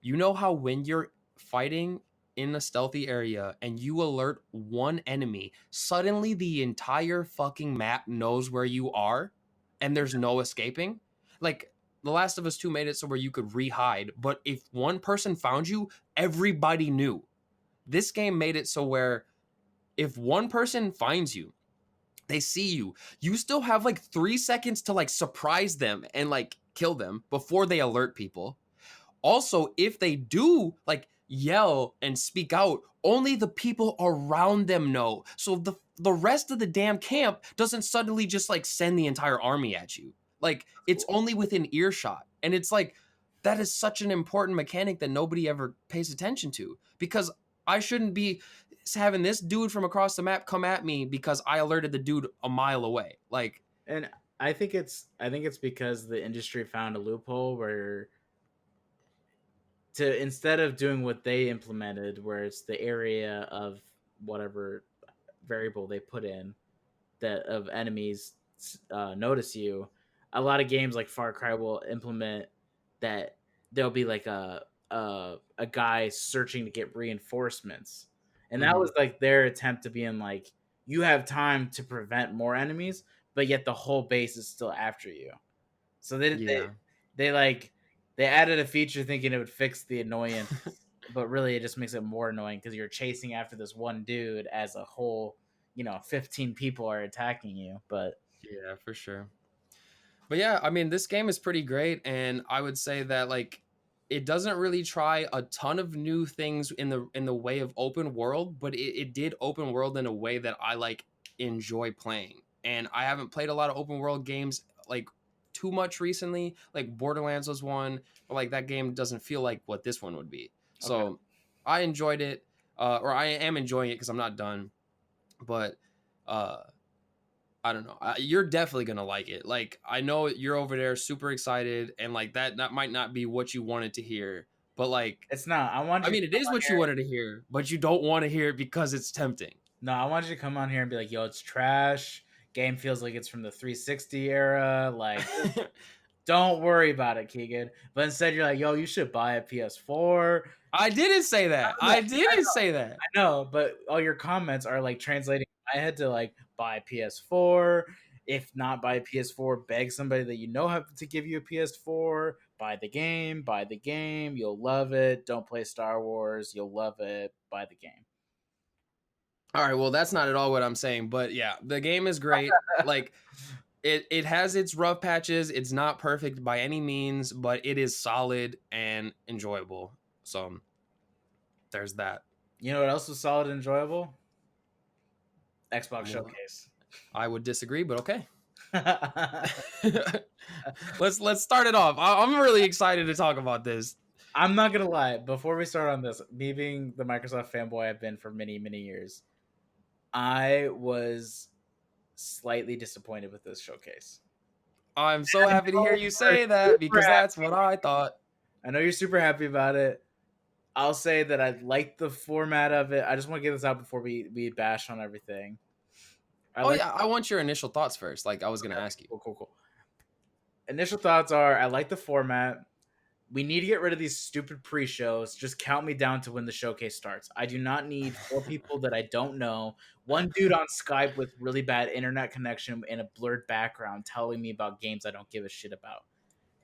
S2: You know how when you're fighting in a stealthy area and you alert one enemy, suddenly the entire fucking map knows where you are and there's no escaping? Like The Last of Us 2 made it so where you could re-hide, but if one person found you, everybody knew. This game made it so where if one person finds you, they see you, you still have like 3 seconds to like surprise them and like kill them before they alert people. Also, if they do like yell and speak out, only the people around them know. So the rest of the damn camp doesn't suddenly just like send the entire army at you. Like it's
S1: Cool.
S2: only within earshot. And it's like that is such an important mechanic that nobody ever pays attention to because I shouldn't be having this dude from across the map come at me because I alerted the dude a mile away. Like
S1: And I think it's because the industry found a loophole where to instead of doing what they implemented, where it's the area of whatever variable they put in that of enemies notice you, a lot of games like Far Cry will implement that there'll be like a guy searching to get reinforcements, and that
S2: mhm.
S1: was like their attempt to be in like you have time to prevent more enemies, but yet the whole base is still after you. So
S2: Yeah.
S1: they like they added a feature thinking it would fix the annoyance, but really it just makes it more annoying because you're chasing after this one dude as a whole, 15 people are attacking you. But
S2: Yeah, for sure. But yeah, I mean, this game is pretty great, and I would say that like it doesn't really try a ton of new things in the way of open world, but it did open world in a way that I like enjoy playing. And I haven't played a lot of open world games like too much recently. Like Borderlands was one, but like that game doesn't feel like what this one would be. So
S1: Okay.
S2: I enjoyed it, or I am enjoying it because I'm not done. But I don't know. You're definitely gonna like it. Like I know you're over there super excited, and like that might not be what you wanted to hear, but like
S1: It's not. I
S2: mean, it is what you wanted to hear, but you don't want to hear it because it's tempting.
S1: No, I want you to come on here and be like, "Yo, it's trash. Game feels like it's from the 360 era. Like, don't worry about it, Keegan." But instead, you're like, "Yo, you should buy a PS4."
S2: I didn't say that. I didn't say that.
S1: I know, but all your comments are like translating in my head to like buy a PS4. If not buy a PS4, beg somebody that you know have to give you a PS4. Buy the game. Buy the game. You'll love it. Don't play Star Wars. You'll love it. Buy the game.
S2: All right, well, that's not at all what I'm saying, but yeah, the game is great. Like it has its rough patches. It's not perfect by any means, but it is solid and enjoyable. So there's that.
S1: You know what else was solid and enjoyable? Xbox Showcase.
S2: I would disagree, but okay. let's start it off. I'm really excited to talk about this.
S1: I'm not gonna lie. Before we start on this, me being the Microsoft fanboy I've been for many years, I was slightly disappointed with this showcase.
S2: I'm so happy to hear you say that because that's what I thought.
S1: I know you're super happy about it. I'll say that I like the format of it. I just want to get this out before we bash on everything.
S2: I want your initial thoughts first. Like I was gonna ask you.
S1: Cool. Initial thoughts are: I like the format. We need to get rid of these stupid pre-shows. Just count me down to when the showcase starts. I do not need 4 people that I don't know. One dude on Skype with really bad internet connection and a blurred background telling me about games I don't give a shit about.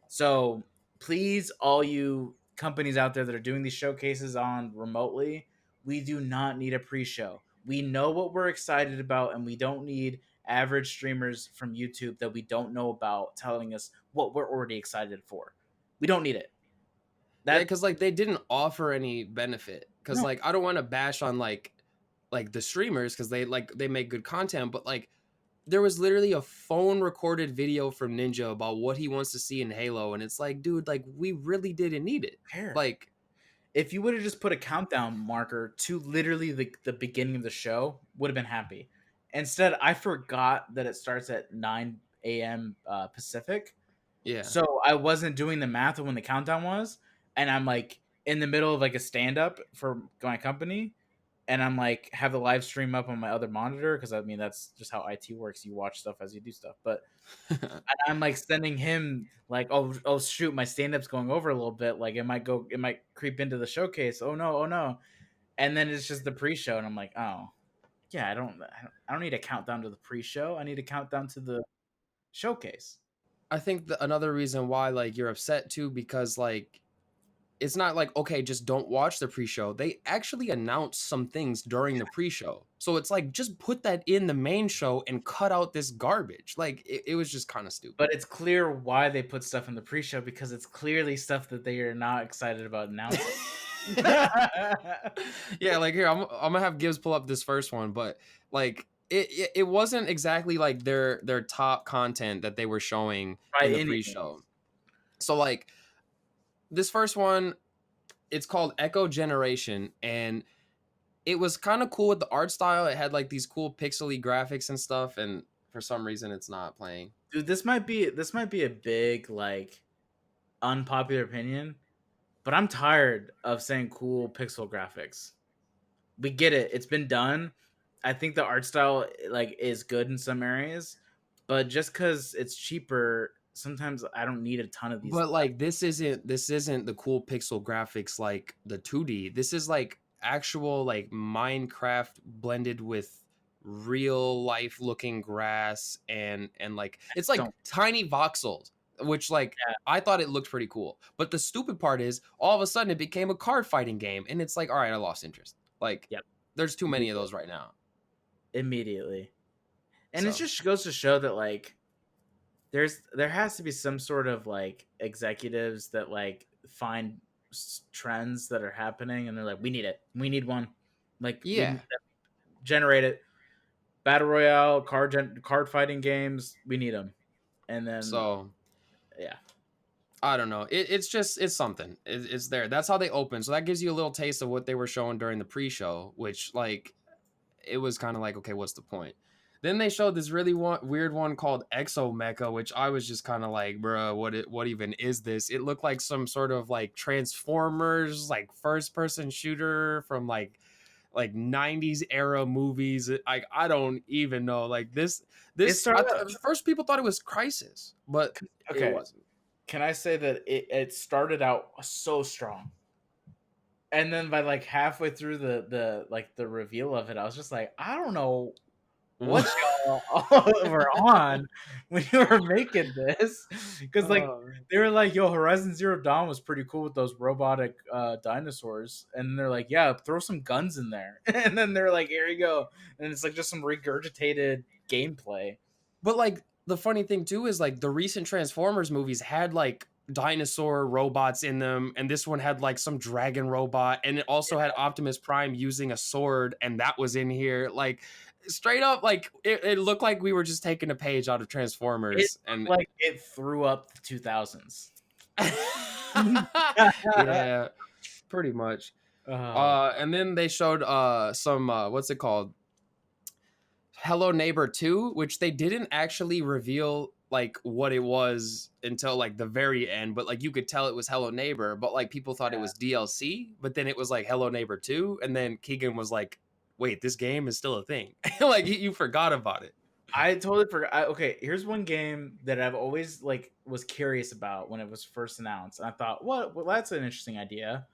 S1: So please, all you companies out there that are doing these showcases on remotely, we do not need a pre-show. We know what we're excited about, and we don't need average streamers from YouTube that we don't know about telling us what we're already excited for. We don't need it.
S2: Yeah, because like they didn't offer any benefit. Because
S1: No.
S2: like I don't want to bash on like the streamers because they make good content, but like there was literally a phone recorded video from Ninja about what he wants to see in Halo, and it's like, dude, like we really didn't need it. Like
S1: if you would have just put a countdown marker to literally the beginning of the show, would have been happy. Instead, I forgot that it starts at 9 a.m. Pacific.
S2: Yeah.
S1: So I wasn't doing the math of when the countdown was, and I'm like in the middle of like a stand up for my company, and I'm like have the live stream up on my other monitor because I mean that's just how IT works. You watch stuff as you do stuff, but I'm like sending him like oh shoot, my stand up's going over a little bit. Like it might creep into the showcase. Oh no, and then it's just the pre-show, and I'm like oh yeah, I don't need a countdown to the pre-show. I need a countdown to the showcase.
S2: I think another reason why like you're upset too because like it's not like okay just don't watch the pre-show. They actually announced some things during the pre-show, so it's like just put that in the main show and cut out this garbage. Like it was just kind of stupid.
S1: But it's clear why they put stuff in the pre-show because it's clearly stuff that they are not excited about announcing.
S2: Yeah, like here I'm gonna have Gibbs pull up this first one, but like it wasn't exactly like their top content that they were showing in the pre-show. So like this first one, it's called Echo Generation, and it was kind of cool with the art style. It had like these cool pixely graphics and stuff, and for some reason it's not playing.
S1: Dude, this might be a big like unpopular opinion, but I'm tired of saying cool pixel graphics. We get it. It's been done. I think the art style like is good in some areas, but just cuz it's cheaper, sometimes I don't need a ton of these.
S2: But like this isn't the cool pixel graphics like the 2D. This is like actual like Minecraft blended with real life looking grass and like it's like tiny voxels, which like I thought it looked pretty cool. But the stupid part is all of a sudden it became a card fighting game, and it's like all right, I lost interest. Like there's too many of those right now.
S1: Immediately. And it just goes to show that like there has to be some sort of like executives that like find trends that are happening and they're like we need it. We need one. Like generate it. Battle Royale, card fighting games, we need them. And then
S2: so
S1: Yeah.
S2: I don't know. It's something. It's there. That's how they open. So that gives you a little taste of what they were showing during the pre-show, which like it was kind of like, okay, what's the point? Then they showed this really weird one called EXOMECHA, which I was just kind of like, bruh, what even is this? It looked like some sort of like Transformers, like first person shooter from like 90s era movies. I don't even know. Like this first people thought it was Crisis, but
S1: okay.
S2: it wasn't.
S1: Can I say that it started out so strong, and then by like halfway through the reveal of it, I was just like, I don't know what y'all were on when you were making this, because like they were like, yo, Horizon Zero Dawn was pretty cool with those robotic dinosaurs, and they're like, yeah, throw some guns in there, and then they're like, here you go, and it's like just some regurgitated gameplay.
S2: But like the funny thing too is like the recent Transformers movies had like dinosaur robots in them, and this one had like some dragon robot, and it also had Optimus Prime using a sword, and that was in here. Like straight up, like it looked like we were just taking a page out of Transformers, and
S1: like it threw up the 2000s.
S2: Yeah, pretty much. And then they showed some what's it called, Hello Neighbor 2, which they didn't actually reveal like what it was until like the very end, but like you could tell it was Hello Neighbor, but like people thought it was DLC, but then it was like Hello Neighbor 2, and then Keegan was like, wait, this game is still a thing. Like you forgot about it.
S1: I totally forgot. Okay, here's one game that I've always like was curious about when it was first announced. I thought, well, that's an interesting idea.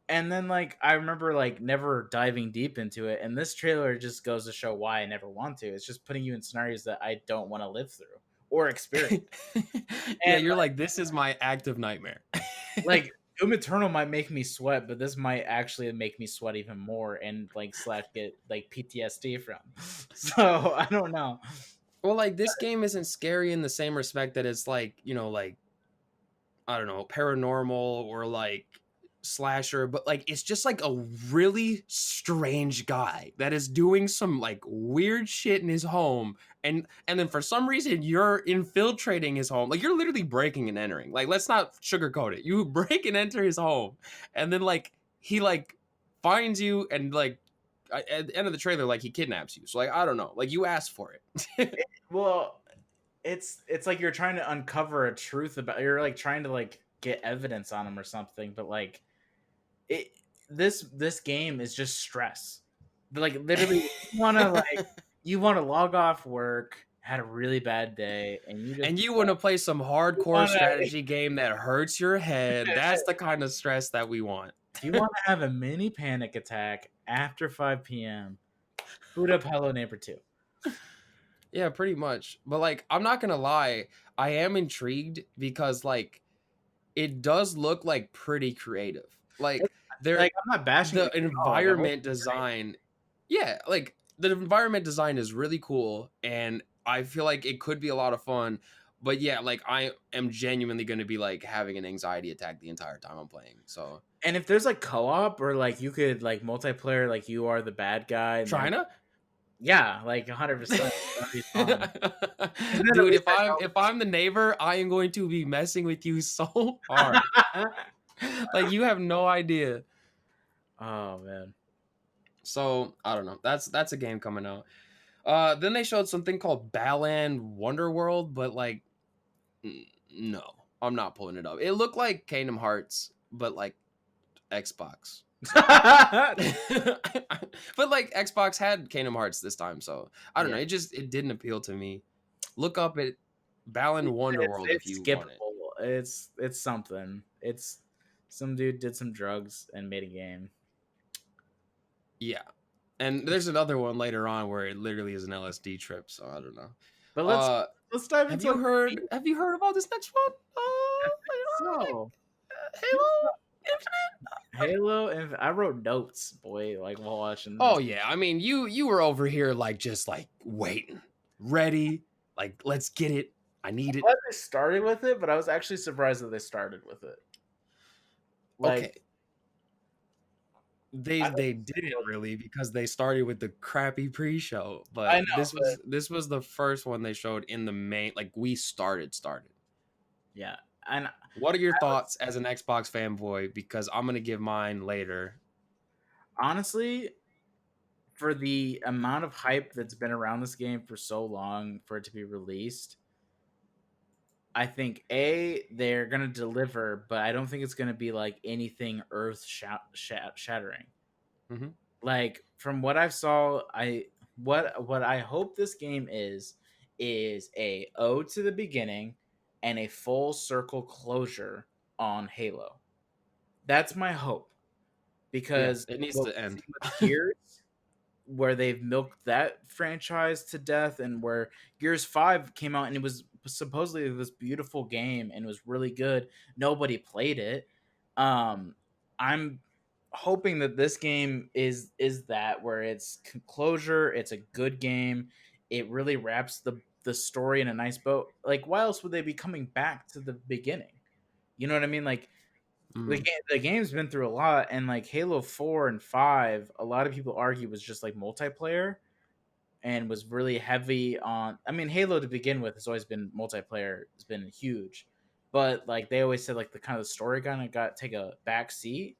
S1: And then like I remember like never diving deep into it, and this trailer just goes to show why I never want to. It's just putting you in scenarios that I don't want to live through or experience.
S2: Yeah, you're like, this is my active nightmare.
S1: Like Doom Eternal might make me sweat, but this might actually make me sweat even more and like / get like PTSD from. So I don't know.
S2: Well, like this game isn't scary in the same respect that it's like, you know, like I don't know, paranormal or like slasher, but like it's just like a really strange guy that is doing some like weird shit in his home, and then for some reason you're infiltrating his home. Like you're literally breaking and entering. Like let's not sugarcoat it. You break and enter his home, and then like he like finds you, and like at the end of the trailer like he kidnaps you. So like I don't know, like you asked for it.
S1: Well, it's like you're trying to uncover a truth about, you're like trying to like get evidence on him or something, but like this game is just stress. Like literally you want to log off work, had a really bad day, and
S2: you want to play some hardcore strategy game that hurts your head. That's the kind of stress that we want.
S1: You want to have a mini panic attack after 5 p.m. Boot up Hello Neighbor 2.
S2: Yeah, pretty much. But like I'm not gonna lie, I am intrigued because like it does look like pretty creative. Like they're
S1: like, I'm not bashing
S2: the environment design. Yeah, like the environment design is really cool, and I feel like it could be a lot of fun. But yeah, like I am genuinely going to be like having an anxiety attack the entire time I'm playing. So,
S1: and if there's like co-op or like you could like multiplayer, like you are the bad guy.
S2: China?
S1: Yeah, like 100%.
S2: Dude, if I'm the neighbor, I am going to be messing with you so hard. Like you have no idea.
S1: Oh man.
S2: So I don't know. That's a game coming out. Then they showed something called Balan Wonderworld, but like, no, I'm not pulling it up. It looked like Kingdom Hearts, but like Xbox. But like Xbox had Kingdom Hearts this time, so I don't know. It didn't appeal to me. Look up at Balan Wonderworld if you want it.
S1: It's something. It's some dude did some drugs and made a game.
S2: Yeah. And there's another one later on where it literally is an LSD trip, so I don't know.
S1: But let's dive into.
S2: Have you heard about this next one?
S1: So,
S2: Halo Infinite.
S1: Halo. I wrote notes, boy, like while watching. This.
S2: Oh yeah, I mean you were over here like just like waiting, ready, like let's get it. I need it.
S1: They started with it, but I was actually surprised that they started with it.
S2: Like, okay. They didn't really, because they started with the crappy pre-show, but this was the first one they showed in the main, like we started.
S1: Yeah. And
S2: What are your thoughts as an Xbox fanboy? Because I'm gonna give mine later.
S1: honestly, for the amount of hype that's been around this game for so long for it to be released, I think they're gonna deliver, but I don't think it's gonna be like anything earth shattering.
S2: Mm-hmm.
S1: Like from what I saw, what I hope this game is a ode to the beginning and a full circle closure on Halo. That's my hope
S2: Yeah,
S1: because
S2: it needs
S1: what
S2: to
S1: we've
S2: end.
S1: seen with Gears, where they've milked that franchise to death, and where Gears 5 came out and it was supposedly this beautiful game and was really good. Nobody played it. I'm hoping that this game is that where it's closure, it's a good game. It really wraps the story in a nice bow. Like why else would they be coming back to the beginning? You know what I mean? Like
S2: Mm.
S1: the game's been through a lot, and like Halo 4 and 5, a lot of people argue was just like multiplayer and was really heavy on. I mean, Halo to begin with has always been multiplayer, has been huge, but like they always said, like the kind of story kind of got take a back seat.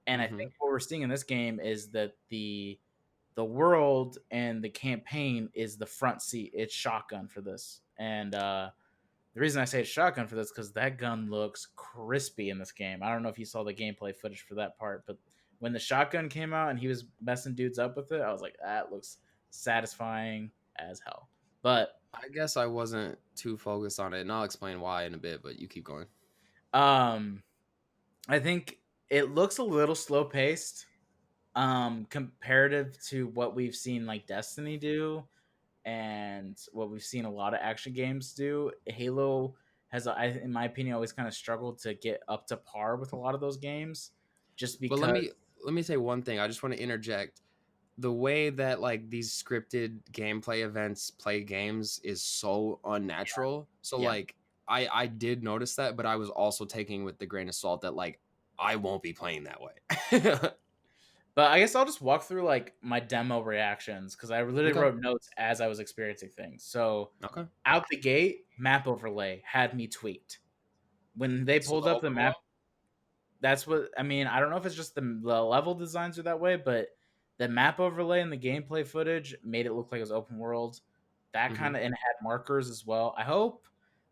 S1: And I
S2: Mm-hmm.
S1: think what we're seeing in this game is that the world and the campaign is the front seat. It's shotgun for this, and the reason I say it's shotgun for this because that gun looks crispy in this game. I don't know if you saw the gameplay footage for that part, but when the shotgun came out and he was messing dudes up with it, I was like, that looks satisfying as hell. But
S2: I guess I wasn't too focused on it, and I'll explain why in a bit. But you keep going.
S1: um, I think it looks a little slow paced, comparative to what we've seen like Destiny do and what we've seen a lot of action games do. Halo has, in my opinion, always kind of struggled to get up to par with a lot of those games, just
S2: But
S1: because.
S2: let me say one thing. I just want to interject. The way that like these scripted gameplay events play games is so unnatural. So
S1: Yeah,
S2: like I did notice that, but I was also taking with the grain of salt that like I won't be playing that way.
S1: but I guess I'll just walk through like my demo reactions because I literally
S2: Okay.
S1: wrote notes as I was experiencing things. So
S2: Okay.
S1: out the gate, map overlay had me tweaked when they
S2: So
S1: pulled
S2: the
S1: up the
S2: open
S1: map.
S2: world.
S1: That's what I mean. I don't know if it's just the level designs are that way, but the map overlay and the gameplay footage made it look like it was open world. That
S2: Mm-hmm.
S1: kind of, and it had markers as well. I hope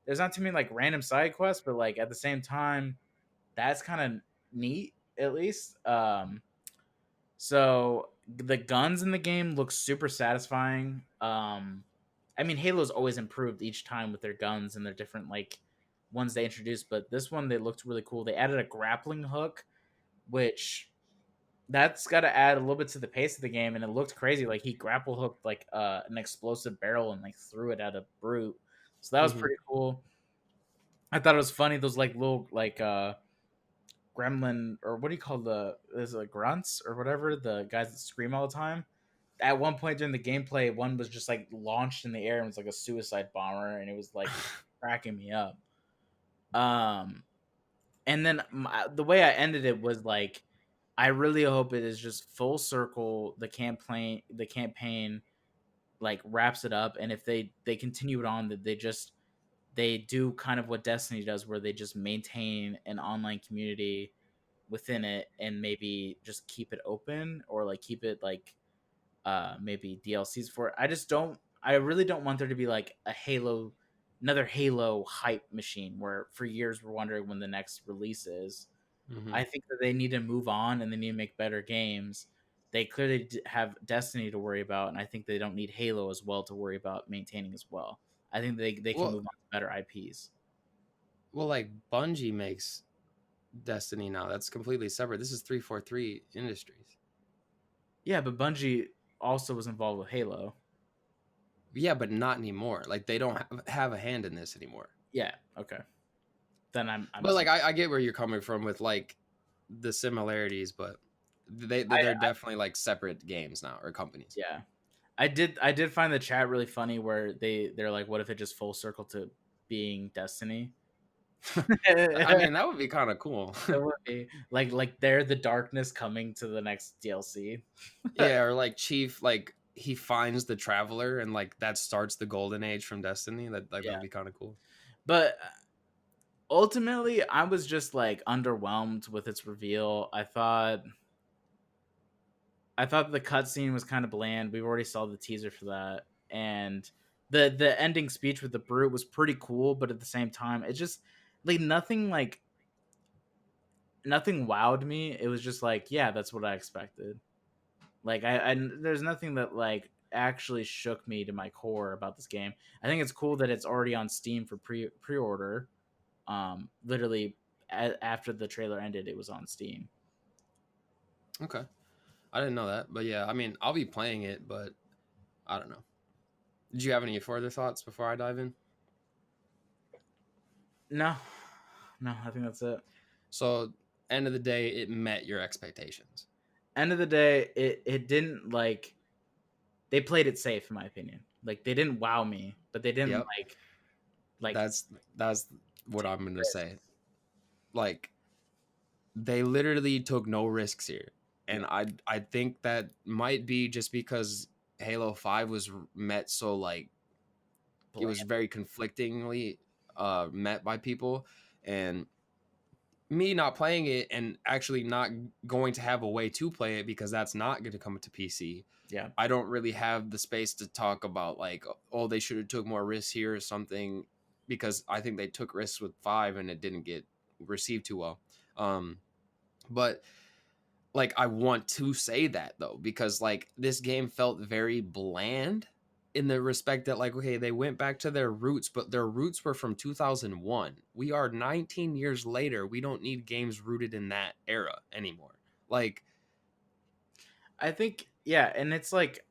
S1: there's not too many like random side quests, but like at the same time, that's kind of neat at least. So the guns in the game look super satisfying. I mean, Halo's always improved each time with their guns and their different like ones they introduced, but this one they looked really cool. They added a grappling hook, which that's got to add a little bit to the pace of the game, and it looked crazy. Like he grapple hooked like an explosive barrel and like threw it at a brute, so that was
S2: Mm-hmm.
S1: pretty cool. I thought it was funny those like little like gremlin, or what do you call the, is it grunts or whatever, the guys that scream all the time. At one point during the gameplay, one was just like launched in the air and was like a suicide bomber, and it was like cracking me up. Um, and then the way I ended it was like, I really hope it is just full circle. The campaign like wraps it up, and if they continue it on, that they do kind of what Destiny does, where they just maintain an online community within it, and maybe just keep it open, or like keep it like maybe DLCs for it. I really don't want there to be like another Halo hype machine where for years we're wondering when the next release is.
S2: Mm-hmm.
S1: I think that they need to move on and they need to make better games. They clearly have Destiny to worry about, and I think they don't need Halo as well to worry about maintaining as well. I think they can
S2: Well,
S1: move on to better IPs.
S2: like Bungie makes Destiny now. That's completely separate. This is 343 Industries.
S1: Yeah, but Bungie also was involved with Halo.
S2: Yeah, but not anymore. Like they don't have a hand in this anymore.
S1: Yeah, okay. Then I'm
S2: But
S1: just
S2: like I get where you're coming from with like the similarities, but they're definitely like separate games now or companies.
S1: yeah. I did find the chat really funny where they're like, what if it just full circle to being Destiny?
S2: I
S1: It
S2: mean, that would be kind of cool.
S1: would be like they're the darkness coming to the next DLC.
S2: Yeah, or like Chief, like he finds the Traveler and like that starts the golden age from Destiny. That like that
S1: Yeah,
S2: would be kind of cool.
S1: but ultimately, I was just like underwhelmed with its reveal. I thought the cutscene was kind of bland. We already saw the teaser for that, and the ending speech with the brute was pretty cool, but at the same time, it just like nothing wowed me. It was just like, yeah, that's what I expected. Like I there's nothing that like actually shook me to my core about this game. I think it's cool that it's already on Steam for pre-order. Literally after the trailer ended, it was on Steam.
S2: Okay. I didn't know that, but yeah, I mean, I'll be playing it, but I don't know. Did you have any further thoughts before I dive in?
S1: No, no, I think that's it.
S2: So, end of the day, it met your expectations.
S1: End of the day, it didn't like they played it safe in my opinion. Like they didn't wow me, but they didn't
S2: Yep.
S1: like
S2: That's what I'm gonna say. Like they literally took no risks here,
S1: yeah.
S2: and I think that might be just because Halo 5 was met so like it was very conflictingly met by people, and me not playing it and actually not going to have a way to play it because that's not going to come to PC.
S1: Yeah.
S2: I don't really have the space to talk about like, oh, they should have took more risks here or something, because I think they took risks with 5 and it didn't get received too well. But like I want to say that though, because like this game felt very bland in the respect that like, okay, they went back to their roots, but their roots were from 2001. We are 19 years later. We don't need games rooted in that era anymore. Like,
S1: I think yeah, and it's like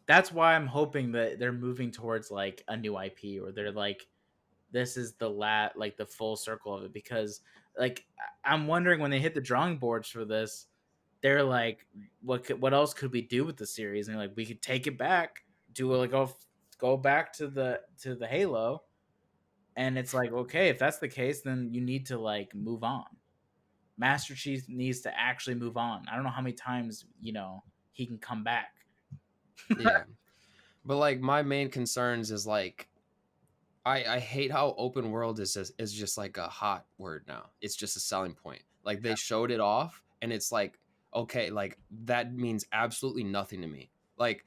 S1: that's why I'm hoping that they're moving towards like a new IP, or they're like this is the full circle of it, because like I'm wondering when they hit the drawing boards for this, they're like, what else could we do with the series? And they're like, we could take it back, do like go back to the Halo, and it's like, okay, if that's the case, then you need to like move on. Master Chief needs to actually move on. I don't know how many times he can come back.
S2: yeah. But like my main concerns is like I hate how open world is just like a hot word now. It's just a selling point. Like they showed it off and it's like, okay, like that means absolutely nothing to me. Like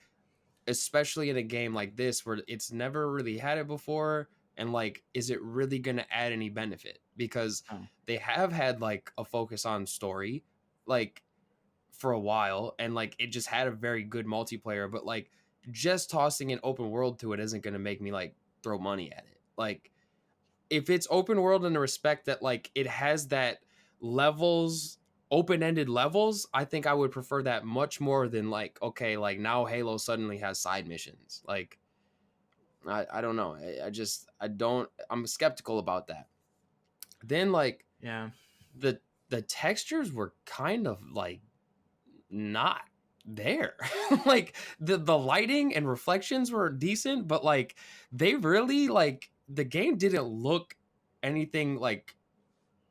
S2: especially in a game like this where it's never really had it before, and like is it really going to add any benefit? Because
S1: Oh,
S2: they have had like a focus on story like for a while, and like it just had a very good multiplayer, but like just tossing an open world to it isn't going to make me like throw money at it. Like if it's open world in the respect that like it has that levels, open-ended levels, I think I would prefer that much more than like, okay, like now Halo suddenly has side missions. Like I don't know. I don't, I'm skeptical about that. Then like
S1: yeah.
S2: the textures were kind of like not there. Like the lighting and reflections were decent, but like they really like the game didn't look anything like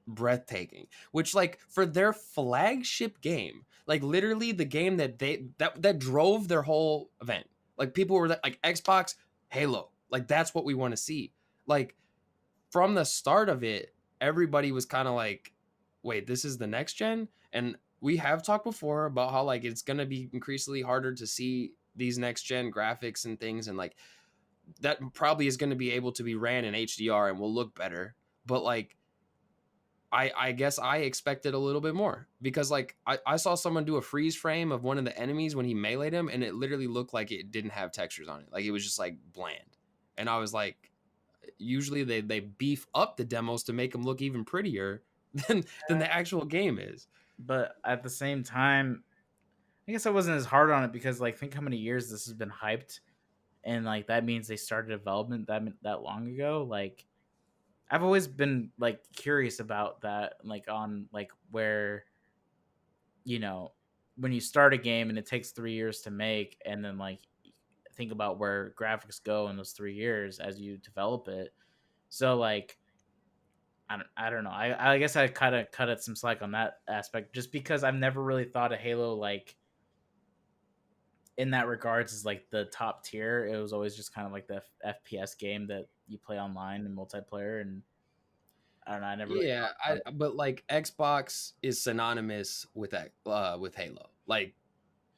S2: breathtaking, which like for their flagship game, like literally the game that drove their whole event, like people were like Xbox, Halo, like that's what we want to see. Like from the start of it, everybody was kind of like, wait, this is the next gen? And we have talked before about how like it's gonna be increasingly harder to see these next gen graphics and things, and like that probably is going to be able to be ran in HDR and will look better. But like I guess I expected a little bit more, because like I saw someone do a freeze frame of one of the enemies when he meleeed him, and it literally looked like it didn't have textures on it. Like it was just like bland. And I was like, usually they beef up the demos to make them look even prettier than the actual game is.
S1: But at the same time, I guess I wasn't as hard on it because like think how many years this has been hyped, and like that means they started development that long ago. Like I've always been like curious about that, like on like where you know when you start a game and it takes 3 years to make, and then like think about where graphics go in those 3 years as you develop it. So like I don't know. I guess I kind of cut it some slack on that aspect just because I've never really thought of Halo like in that regards is like the top tier. It was always just kind of like the FPS game that you play online and multiplayer, and I don't know. I never really
S2: Yeah,
S1: thought about it.
S2: but like Xbox is synonymous with that with Halo. Like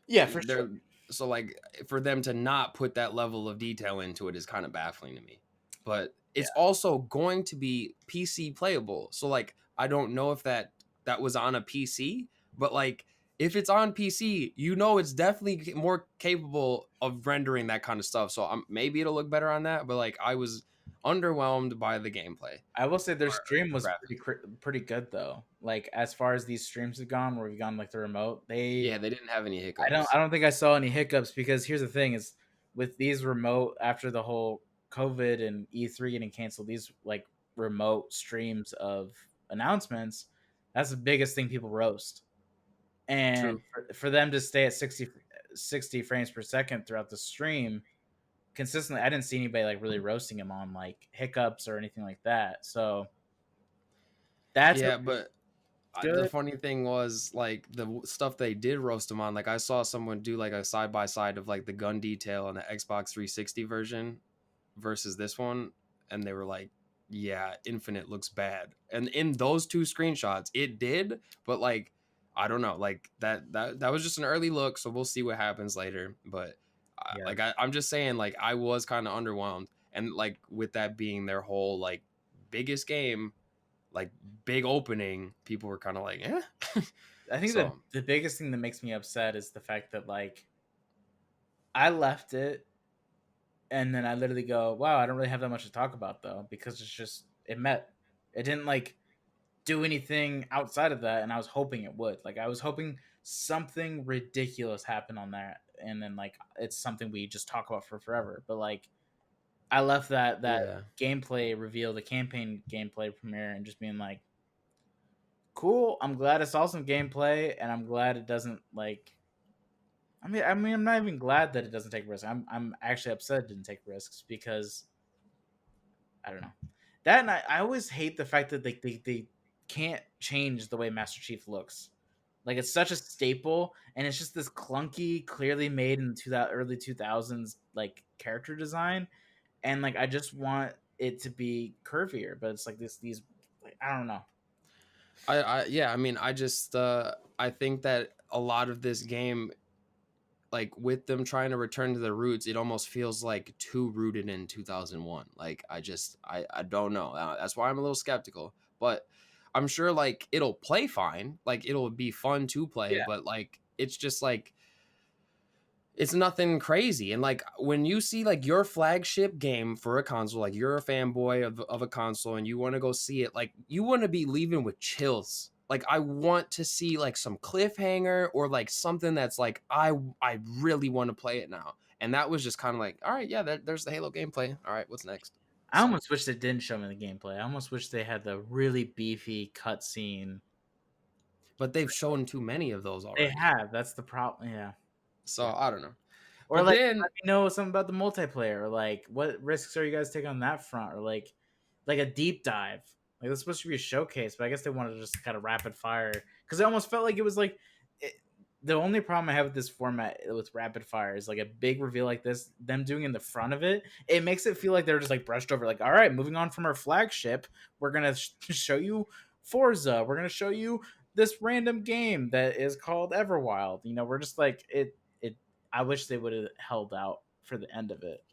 S1: Yeah, for sure.
S2: they're so like for them to not put that level of detail into it is kind of baffling to me. But
S1: Yeah.
S2: it's also going to be PC playable. So like I don't know if that was on a PC, but like if it's on PC, you know it's definitely more capable of rendering that kind of stuff. So maybe it'll look better on that, but like I was underwhelmed by the gameplay.
S1: I will say their
S2: Or
S1: stream was
S2: graphics.
S1: pretty good though. Like as far as these streams have gone, where we've gone like the remote, they
S2: Yeah, they didn't have any
S1: I
S2: hiccups.
S1: don't think I saw any hiccups because here's the thing is with these remote after the whole COVID and E3 getting canceled, these like remote streams of announcements, that's the biggest thing people roast. And
S2: True.
S1: for them to stay at 60 frames per second throughout the stream consistently, I didn't see anybody like really roasting him on like hiccups or anything like that. So that's
S2: Yeah, but the
S1: good.
S2: funny thing was like stuff they did roast him on. Like I saw someone do like a side by side of like the gun detail on the Xbox 360 version versus this one, and they were like, "Yeah, Infinite looks bad." And in those two screenshots, it did, but like I don't know, like that was just an early look, so we'll see what happens later. But
S1: Yeah.
S2: I'm just saying, like I was kind of underwhelmed, and like with that being their whole like biggest game, like big opening, people were kind of like, eh.
S1: I think
S2: So
S1: the biggest thing that makes me upset is the fact that like I left it and then I literally go, wow, I don't really have that much to talk about though, because it's just it met. It didn't like do anything outside of that, and I was hoping it would. Like I was hoping something ridiculous happened on that, and then like it's something we just talk about for forever. But like I left that
S2: yeah,
S1: gameplay reveal, the campaign gameplay premiere, and just being like, cool. I'm glad I saw some gameplay, and I'm glad it doesn't like. I mean, I'm not even glad that it doesn't take risks. I'm actually upset it didn't take risks because I don't know that, and I always hate the fact that they can't change the way Master Chief looks. Like it's such a staple, and it's just this clunky, clearly made in early 2000s like character design, and like I just want it to be curvier, but it's like these like, I don't know.
S2: yeah, I mean, I just I think that a lot of this game, like with them trying to return to the roots, it almost feels like too rooted in 2001. Like I don't know. That's why I'm a little skeptical, but I'm sure like it'll play fine. Like it'll be fun to play,
S1: Yeah,
S2: but like it's just like it's nothing crazy. And like when you see like your flagship game for a console, like you're a fanboy of a console and you want to go see it, like you want to be leaving with chills. Like I want to see like some cliffhanger or like something that's like I really want to play it now. And that was just kind of like, all right, yeah, there's the Halo gameplay. All right, what's next?
S1: I
S2: So,
S1: almost wish they didn't show me the gameplay. I almost wish they had the really beefy cutscene.
S2: but they've shown too many of those
S1: They
S2: already.
S1: have. That's the problem. Yeah.
S2: So
S1: Yeah.
S2: I don't know.
S1: Or
S2: But
S1: like
S2: then
S1: let me know something about the multiplayer, or like what risks are you guys taking on that front, or like a deep dive. Like it's supposed to be a showcase, but I guess they wanted to just kind of rapid fire because it almost felt like it was like the only problem I have with this format with rapid fire is like a big reveal like this, them doing in the front of it. It makes it feel like they're just like brushed over. Like, all right, moving on from our flagship, we're gonna show you Forza. We're gonna show you this random game that is called Everwild. You know, we're just like it. I wish they would have held out for the end of it.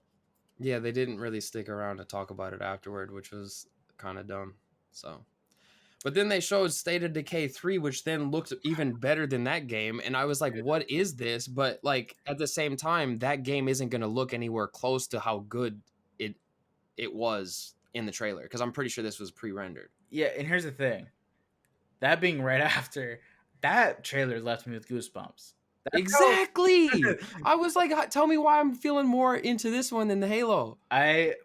S2: yeah, they didn't really stick around to talk about it afterward, which was kind of dumb. So, but then they showed State of Decay 3, which then looked even better than that game. And I was like, what is this? But like at the same time, that game isn't going to look anywhere close to how good it it was in the trailer. Because I'm pretty sure this was pre-rendered.
S1: Yeah, and here's the thing. That being right after, that trailer left me with goosebumps. That's how
S2: Exactly. I was like, tell me why I'm feeling more into this one than the Halo.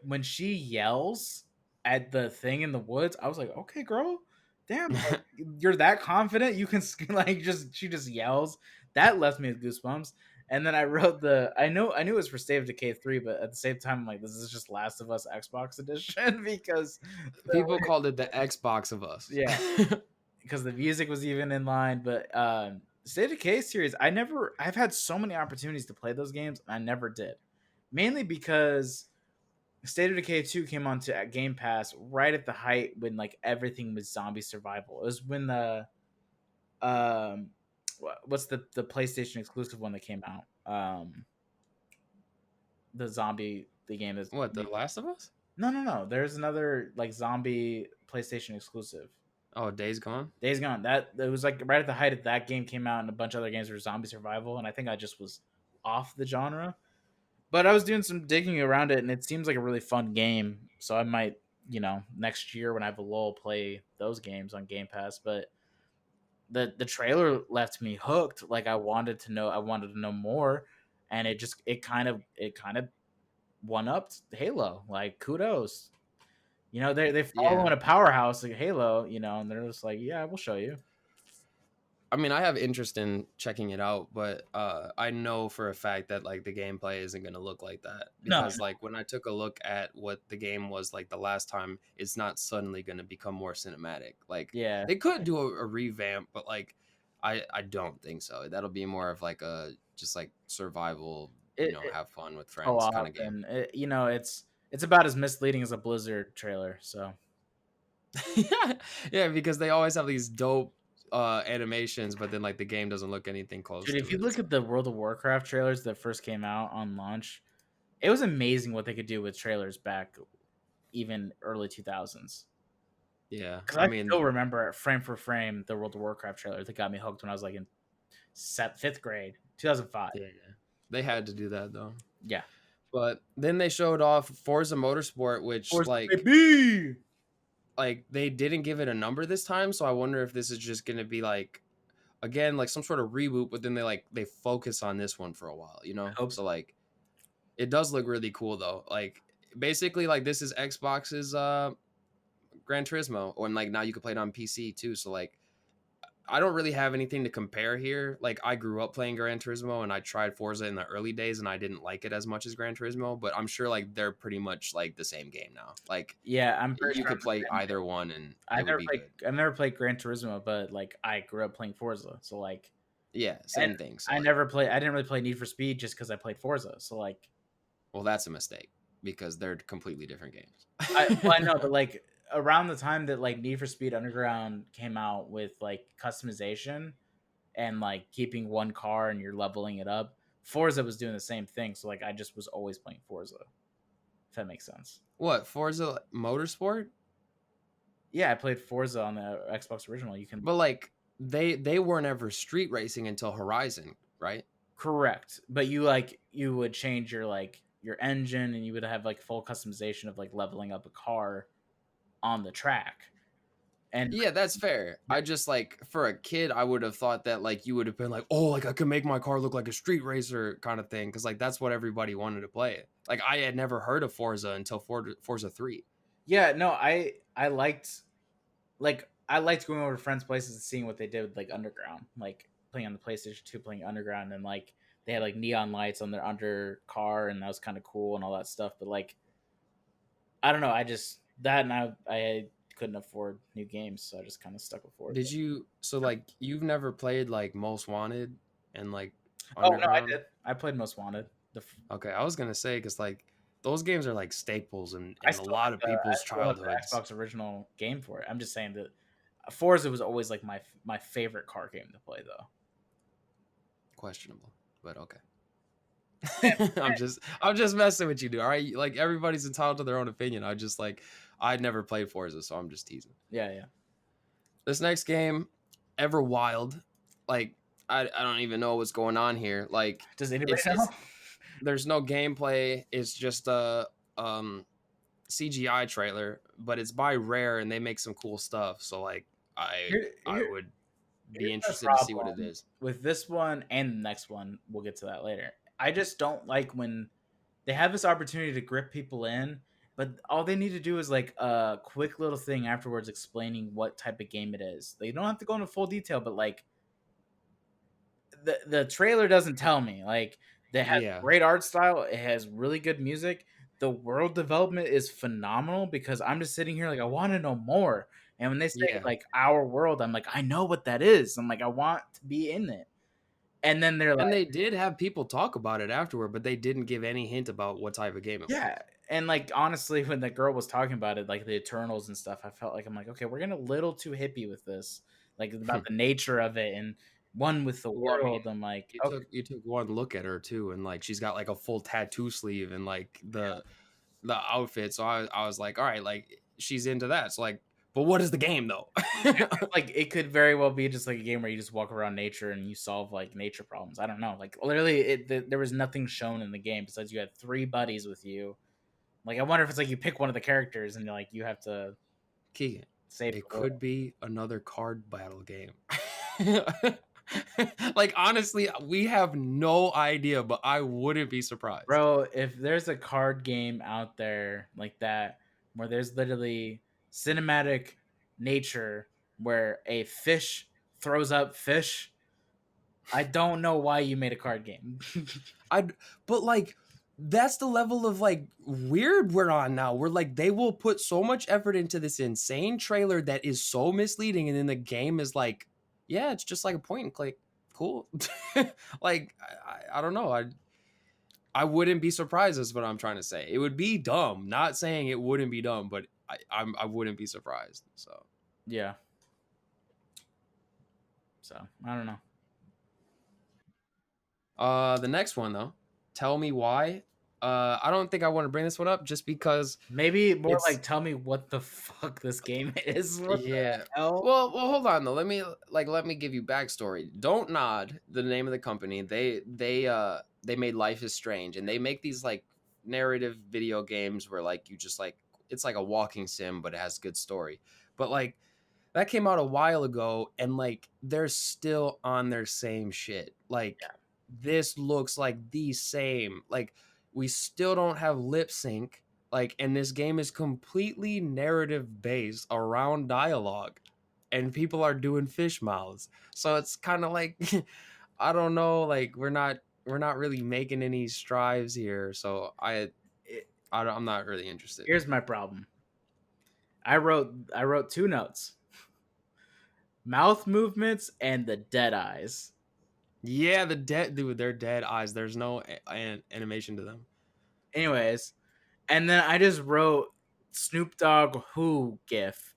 S1: when she yells at the thing in the woods, I was like, okay, girl, damn, like, you're that confident. You can like just she just yells. That left me with goosebumps. And then I wrote I knew it was for State of Decay 3, but at the same time, I'm like, this is just Last of Us Xbox edition because
S2: People called it the Xbox of us.
S1: yeah, because the music was even in line. But State of Decay series, I've had so many opportunities to play those games, and I never did. Mainly because State of Decay 2 came on to Game Pass right at the height when like everything was zombie survival. It was when the um what's the PlayStation exclusive one that came out? The zombie the game is
S2: What, The Last of Us?
S1: No. There's another like zombie PlayStation exclusive.
S2: Oh, Days Gone.
S1: Days Gone. That it was like right at the height of that game came out, and a bunch of other games were zombie survival, and I think I just was off the genre. But I was doing some digging around it, and it seems like a really fun game. So I might, next year when I have a lull, play those games on Game Pass. But the trailer left me hooked. Like I wanted to know more, and it kind of one upped Halo. Like kudos. They follow in a powerhouse like Halo, and they're just like, yeah, we'll show you.
S2: I mean, I have interest in checking it out, but I know for a fact that like the gameplay isn't going to look like that because like when I took a look at what the game was like the last time, it's not suddenly going to become more cinematic. Like,
S1: yeah,
S2: they could do a revamp, but like I don't think so. That'll be more of like a just like survival, have fun with friends kind of game.
S1: It's about as misleading as a Blizzard trailer. So
S2: yeah, because they always have these dope animations, but then like the game doesn't look anything close.
S1: Dude, if you look at the World of Warcraft trailers that first came out on launch, it was amazing what they could do with trailers back even early 2000s.
S2: Yeah,
S1: because I still remember frame for frame the World of Warcraft trailer that got me hooked when I was like in 5th grade, 2005.
S2: Yeah, they had to do that though.
S1: Yeah,
S2: but then they showed off Forza Motorsport, which like they didn't give it a number this time, so I wonder if this is just gonna be like again like some sort of reboot, but then they focus on this one for a while, so like it does look really cool though. Like basically like this is Xbox's Gran Turismo, and like now you can play it on PC too, so like I don't really have anything to compare here. Like I grew up playing Gran Turismo and I tried Forza in the early days and I didn't like it as much as Gran Turismo, but I'm sure like they're pretty much like the same game now. Like
S1: yeah, I'm
S2: pretty sure you could play either one and I've
S1: never played Gran Turismo, but like I grew up playing Forza, so like
S2: yeah, same thing. So
S1: I didn't really play Need for Speed just because I played Forza. So like,
S2: well, that's a mistake because they're completely different games.
S1: I know, but like around the time that like Need for Speed Underground came out with like customization and like keeping one car and you're leveling it up, Forza was doing the same thing. So like I just was always playing Forza. If that makes sense.
S2: What, Forza Motorsport?
S1: Yeah, I played Forza on the Xbox original.
S2: But like they weren't ever street racing until Horizon, right?
S1: Correct. But you would change your engine and you would have like full customization of like leveling up a car on the track. And
S2: yeah, that's fair. I just like for a kid, I would have thought that like you would have been like, oh, like I could make my car look like a street racer kind of thing, because like that's what everybody wanted to play it. Like I had never heard of Forza until Forza 3.
S1: Yeah, no, I liked going over to friends' places and seeing what they did with like Underground, like playing on the PlayStation 2, playing Underground, and like they had like neon lights on their under car, and that was kind of cool and all that stuff. But like, I don't know, I couldn't afford new games, so I just kind of stuck with Forza.
S2: Did you? So like you've never played like Most Wanted and like
S1: Underground? Oh no, I did. I played Most Wanted.
S2: Okay, I was gonna say because like those games are like staples in a lot of people's childhoods.
S1: Xbox original game for it. I'm just saying that Forza was always like my favorite car game to play though.
S2: Questionable, but okay. I'm just messing with you, dude. All right, like everybody's entitled to their own opinion. I'd never played Forza, so I'm just teasing.
S1: Yeah.
S2: This next game, Everwild, like I don't even know what's going on here. Like,
S1: does anybody know?
S2: There's no gameplay. It's just a CGI trailer, but it's by Rare and they make some cool stuff. So like I would be interested to see what it is.
S1: With this one and the next one, we'll get to that later. I just don't like when they have this opportunity to grip people in, but all they need to do is like a quick little thing afterwards explaining what type of game it is. They don't have to go into full detail, but like the trailer doesn't tell me. Like they have great art style. It has really good music. The world development is phenomenal because I'm just sitting here like I want to know more. And when they say like our world, I'm like, I know what that is. I'm like, I want to be in it. And then they're like,
S2: and they did have people talk about it afterward, but they didn't give any hint about what type of game it was.
S1: Yeah, And like honestly, when the girl was talking about it, like the Eternals and stuff, I felt like I'm like, okay, we're getting a little too hippie with this, like about the nature of it and one with the
S2: Well, I mean,
S1: world. I'm like, okay,
S2: you took one look at her too, and like she's got like a full tattoo sleeve and like the outfit. So I was like, all right, like she's into that. So like, but what is the game though?
S1: like it could very well be just like a game where you just walk around nature and you solve like nature problems. I don't know. Like literally, there was nothing shown in the game besides you had 3 buddies with you. Like I wonder if it's like you pick one of the characters and like you have to
S2: Keegan,
S1: save
S2: it
S1: the world.
S2: could be another card battle game. Like honestly, we have no idea, but I wouldn't be surprised.
S1: Bro, if there's a card game out there like that where there's literally cinematic nature where a fish throws up fish, I don't know why you made a card game.
S2: But like that's the level of like weird we're on now. We're like they will put so much effort into this insane trailer that is so misleading, and then the game is like, yeah, it's just like a point and click. Cool. Like I don't know. I wouldn't be surprised is what I'm trying to say. It would be dumb. Not saying it wouldn't be dumb, but I wouldn't be surprised. So
S1: Yeah. So I don't know.
S2: the next one though, tell me why. I don't think I want to bring this one up just because
S1: Maybe more
S2: it's
S1: like tell me what the fuck this game is. What
S2: yeah.
S1: the hell?
S2: Well, hold on though. Let me give you backstory. Don't Nod, the name of the company. They made Life is Strange, and they make these like narrative video games where like you just like it's like a walking sim, but it has good story. But like that came out a while ago, and like they're still on their same shit. Like this looks like the same. Like we still don't have lip sync. Like, and this game is completely narrative based around dialogue, and people are doing fish mouths. So it's kind of like, I don't know. Like we're not really making any strives here. So I'm not really interested.
S1: Here's my problem. I wrote 2 notes. Mouth movements and the dead eyes.
S2: Yeah, the dead dude, they're dead eyes. There's no animation to them.
S1: Anyways, and then I just wrote Snoop Dogg who gif.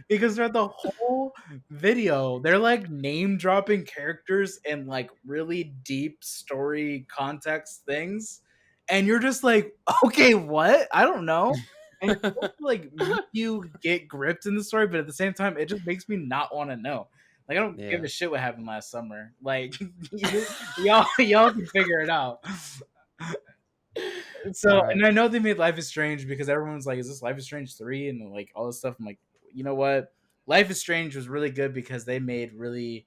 S1: Because throughout the whole video, they're like name dropping characters and like really deep story context things. And you're just like, okay, what? I don't know. And it's supposed to like make you get gripped in the story, but at the same time, it just makes me not want to know. Like I don't give
S2: Yeah.
S1: a shit what happened last summer. Like y'all can figure it out. So,
S2: Right.
S1: and I know they made Life is Strange because everyone's like, "Is this Life is Strange 3?" and like all this stuff. I'm like, you know what? Life is Strange was really good because they made really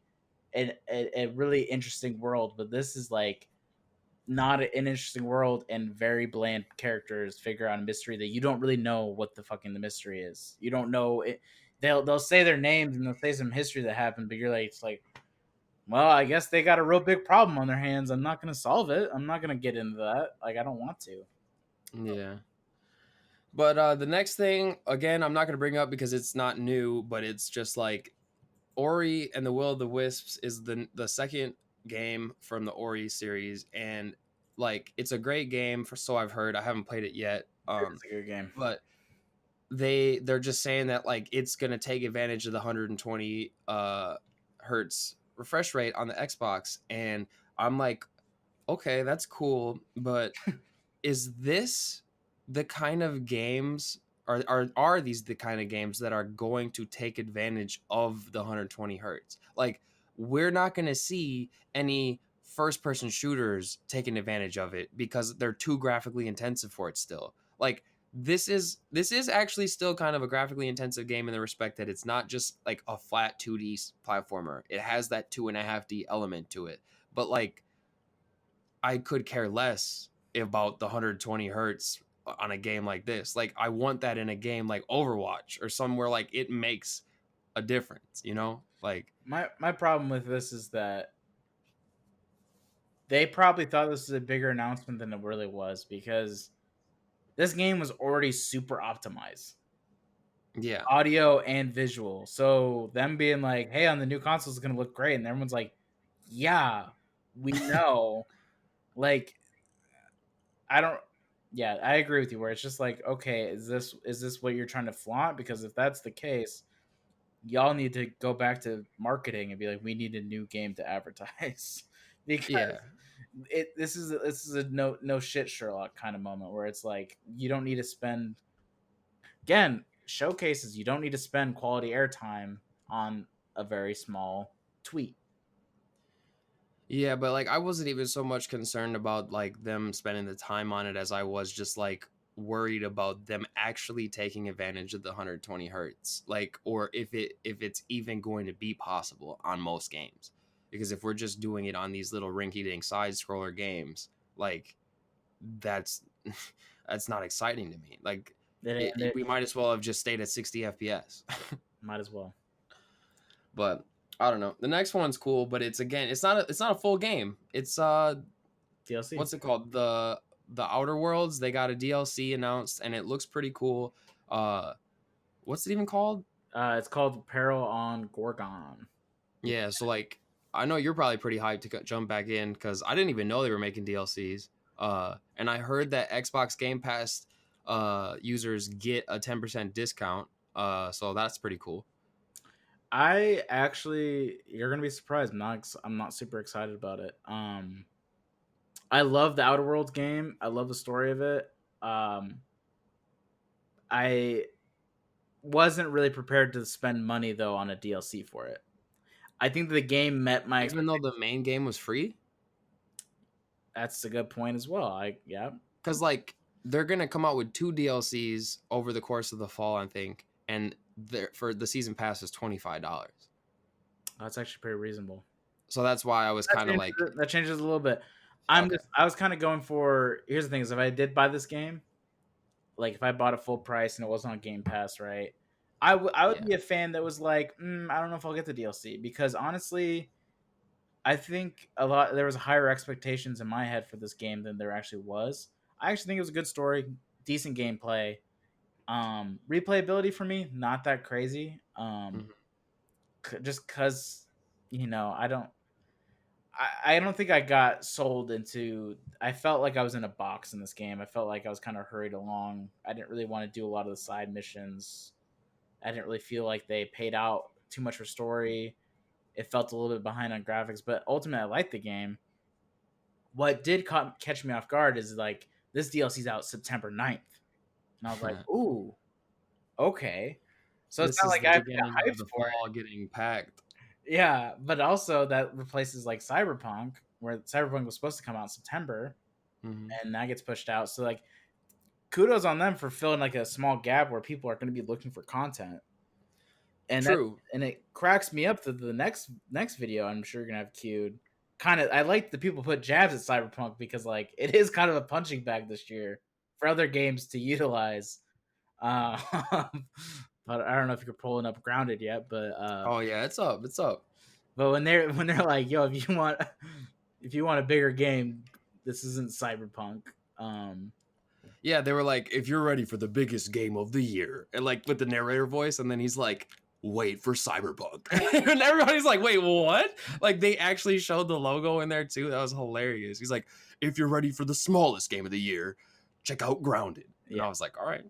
S1: a really interesting world, but this is like not an interesting world and very bland characters figure out a mystery that you don't really know what the fucking the mystery is. You don't know it. They'll say their names and they'll say some history that happened, but you're like, it's like, well, I guess they got a real big problem on their hands. I'm not gonna solve it. I'm not gonna get into that. Like I don't want to.
S2: Yeah. But the next thing, again, I'm not going to bring up because it's not new, but it's just like Ori and the Will of the Wisps is the second game from the Ori series, and like it's a great game for so I've heard. I haven't played it yet.
S1: It's a good game.
S2: But they're just saying that like it's going to take advantage of the 120 hertz refresh rate on the Xbox, and I'm like, okay, that's cool, but is this the kind of games are these the kind of games that are going to take advantage of the 120 hertz? Like we're not going to see any first person shooters taking advantage of it because they're too graphically intensive for it still. Like this is actually still kind of a graphically intensive game in the respect that it's not just like a flat 2D platformer. It has that 2.5D element to it. But like I could care less about the 120 hertz on a game like this. Like I want that in a game like Overwatch or somewhere like it makes a difference, you know? Like
S1: My problem with this is that they probably thought this was a bigger announcement than it really was because this game was already super optimized.
S2: yeah.
S1: Audio and visual. So them being like, hey, on the new console is gonna look great, and everyone's like, yeah, we know. Like I don't. Yeah, I agree with you. Where it's just like, okay, is this what you're trying to flaunt? Because if that's the case, y'all need to go back to marketing and be like, we need a new game to advertise because
S2: Yeah.
S1: this is a no shit Sherlock kind of moment where it's like you don't need to spend again showcases. You don't need to spend quality airtime on a very small tweet.
S2: Yeah, but like I wasn't even so much concerned about like them spending the time on it as I was just like worried about them actually taking advantage of the 120 hertz, like, or if it's even going to be possible on most games. Because if we're just doing it on these little rinky-dink side scroller games, like that's that's not exciting to me. Like we might as well have just stayed at 60 FPS.
S1: Might as well.
S2: But I don't know. The next one's cool, but it's not a full game. It's
S1: DLC.
S2: What's it called? The Outer Worlds. They got a DLC announced and it looks pretty cool. What's it even called?
S1: It's called Peril on Gorgon.
S2: Yeah, so like I know you're probably pretty hyped to jump back in because I didn't even know they were making DLCs. And I heard that Xbox Game Pass users get a 10% discount. So that's pretty cool.
S1: I actually, you're gonna be surprised. I'm not super excited about it. I love the Outer Worlds game. I love the story of it. I wasn't really prepared to spend money though on a DLC for it. I think the game met my
S2: even though the main game was free.
S1: That's a good point as well. Yeah,
S2: because like they're gonna come out with 2 DLCs over the course of the fall, I think, and for the season pass is $25.
S1: That's actually pretty reasonable.
S2: So that's why I was kind of like
S1: that changes a little bit. I was kind of going for. Here's the thing: is if I did buy this game, like if I bought a full price and it wasn't on Game Pass, right? I would be a fan that was like, I don't know if I'll get the DLC because honestly, I think there was higher expectations in my head for this game than there actually was. I actually think it was a good story, decent gameplay, replayability for me not that crazy. Just because I don't think I got sold into. I felt like I was in a box in this game. I felt like I was kind of hurried along. I didn't really want to do a lot of the side missions. I didn't really feel like they paid out too much for story. It felt a little bit behind on graphics, but ultimately I liked the game. What did catch me off guard is like this DLC's out September 9th. And I was like, ooh, okay. So
S2: this
S1: it's not like I have hyped
S2: the
S1: for
S2: fall getting packed.
S1: Yeah, but also that replaces like Cyberpunk, where Cyberpunk was supposed to come out in September, and that gets pushed out. So like, kudos on them for filling like a small gap where people are going to be looking for content. And
S2: true,
S1: and it cracks me up that the next video I'm sure you're gonna have queued. I like the people put jabs at Cyberpunk because like it is kind of a punching bag this year for other games to utilize. But I don't know if you're pulling up Grounded yet, but
S2: oh yeah, it's up.
S1: But when they're like, yo, if you want a bigger game, this isn't Cyberpunk.
S2: Yeah, they were like, if you're ready for the biggest game of the year, and like with the narrator voice, and then he's like, wait for Cyberpunk, and everybody's like, wait, what? Like they actually showed the logo in there too. That was hilarious. He's like, if you're ready for the smallest game of the year, check out Grounded. And I was like, all right,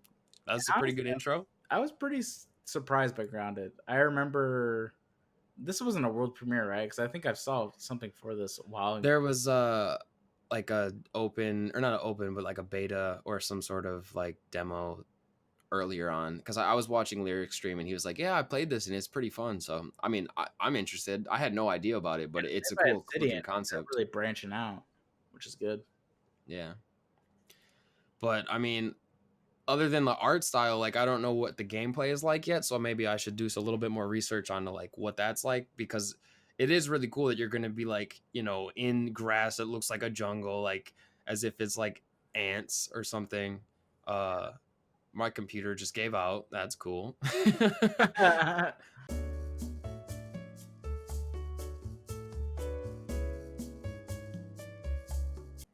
S2: that's a pretty good intro.
S1: I was pretty surprised by Grounded. I remember this wasn't a world premiere, right? Because I think I saw something for this a while ago.
S2: There was like a open, or not an open, but like a beta or some sort of like demo earlier on, because I was watching Lyric stream and he was like, yeah, I played this and it's pretty fun. So I mean, I'm interested. I had no idea about it, but it's a cool looking concept.
S1: Really branching out, which is good.
S2: Yeah, but I mean, other than the art style, like I don't know what the gameplay is like yet, so maybe I should do a little bit more research on like what that's like, because it is really cool that you're going to be like, in grass that looks like a jungle, like as if it's like ants or something. My computer just gave out. That's cool.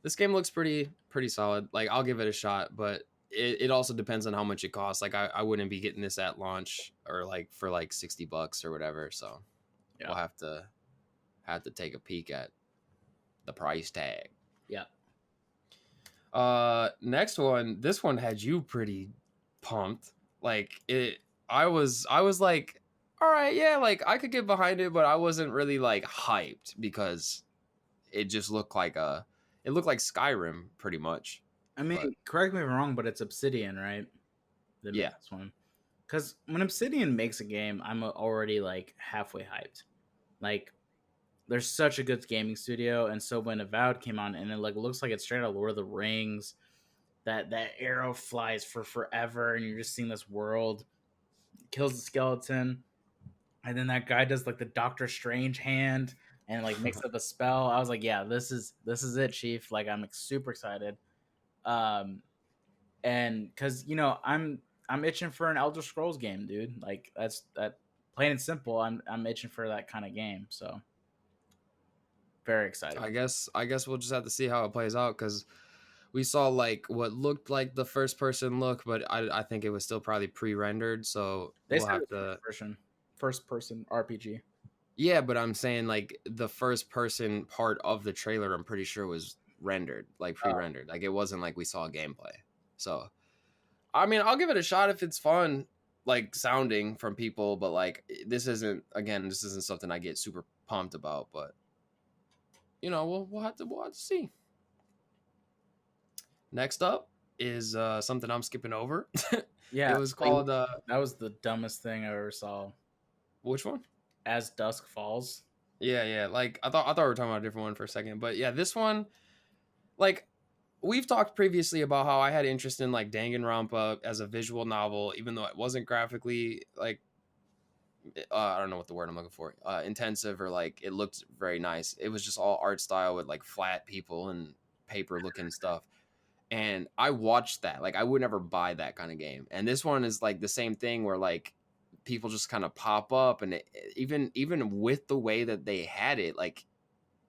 S2: This game looks pretty solid. Like I'll give it a shot, but it also depends on how much it costs. Like I wouldn't be getting this at launch or like for like $60 or whatever. So yeah. We'll have to take a peek at the price tag.
S1: Yeah.
S2: Next one. This one had you pretty pumped. Like it. I was like, all right, yeah, like I could get behind it, but I wasn't really like hyped because it just looked like it looked like Skyrim pretty much.
S1: I mean,
S2: But
S1: correct me if I'm wrong, but it's Obsidian, right? That made
S2: yeah,
S1: this one. Because when Obsidian makes a game, I'm already like halfway hyped. Like, there's such a good gaming studio, and so when Avowed came on, and it like looks like it's straight out of Lord of the Rings, that arrow flies for forever, and you're just seeing this world, kills the skeleton, and then that guy does like the Doctor Strange hand and like makes up a spell. I was like, yeah, this is it, Chief. Like, I'm like, super excited. Um, and because I'm itching for an Elder Scrolls game, dude. Like that's that plain and simple. I'm itching for that kind of game. So very excited.
S2: I guess we'll just have to see how it plays out because we saw like what looked like the first person look, but I think it was still probably pre-rendered. So
S1: They
S2: we'll
S1: said
S2: have
S1: it's
S2: to.
S1: first person RPG.
S2: Yeah, but I'm saying like the first person part of the trailer, I'm pretty sure was rendered, like pre-rendered. Like it wasn't like we saw gameplay. So, I mean, I'll give it a shot if it's fun, like sounding from people. But like this isn't something I get super pumped about. But we'll have to see. Next up is something I'm skipping over.
S1: Yeah,
S2: It was called
S1: that was the dumbest thing I ever saw.
S2: which one?
S1: As Dusk Falls.
S2: Yeah. Like I thought we were talking about a different one for a second, but yeah, this one, like we've talked previously about how I had interest in like Danganronpa as a visual novel, even though it wasn't graphically like I don't know what the word I'm looking for, intensive or like it looked very nice. It was just all art style with like flat people and paper looking stuff. And I watched that. Like I would never buy that kind of game. And this one is like the same thing where like people just kind of pop up and even with the way that they had it, like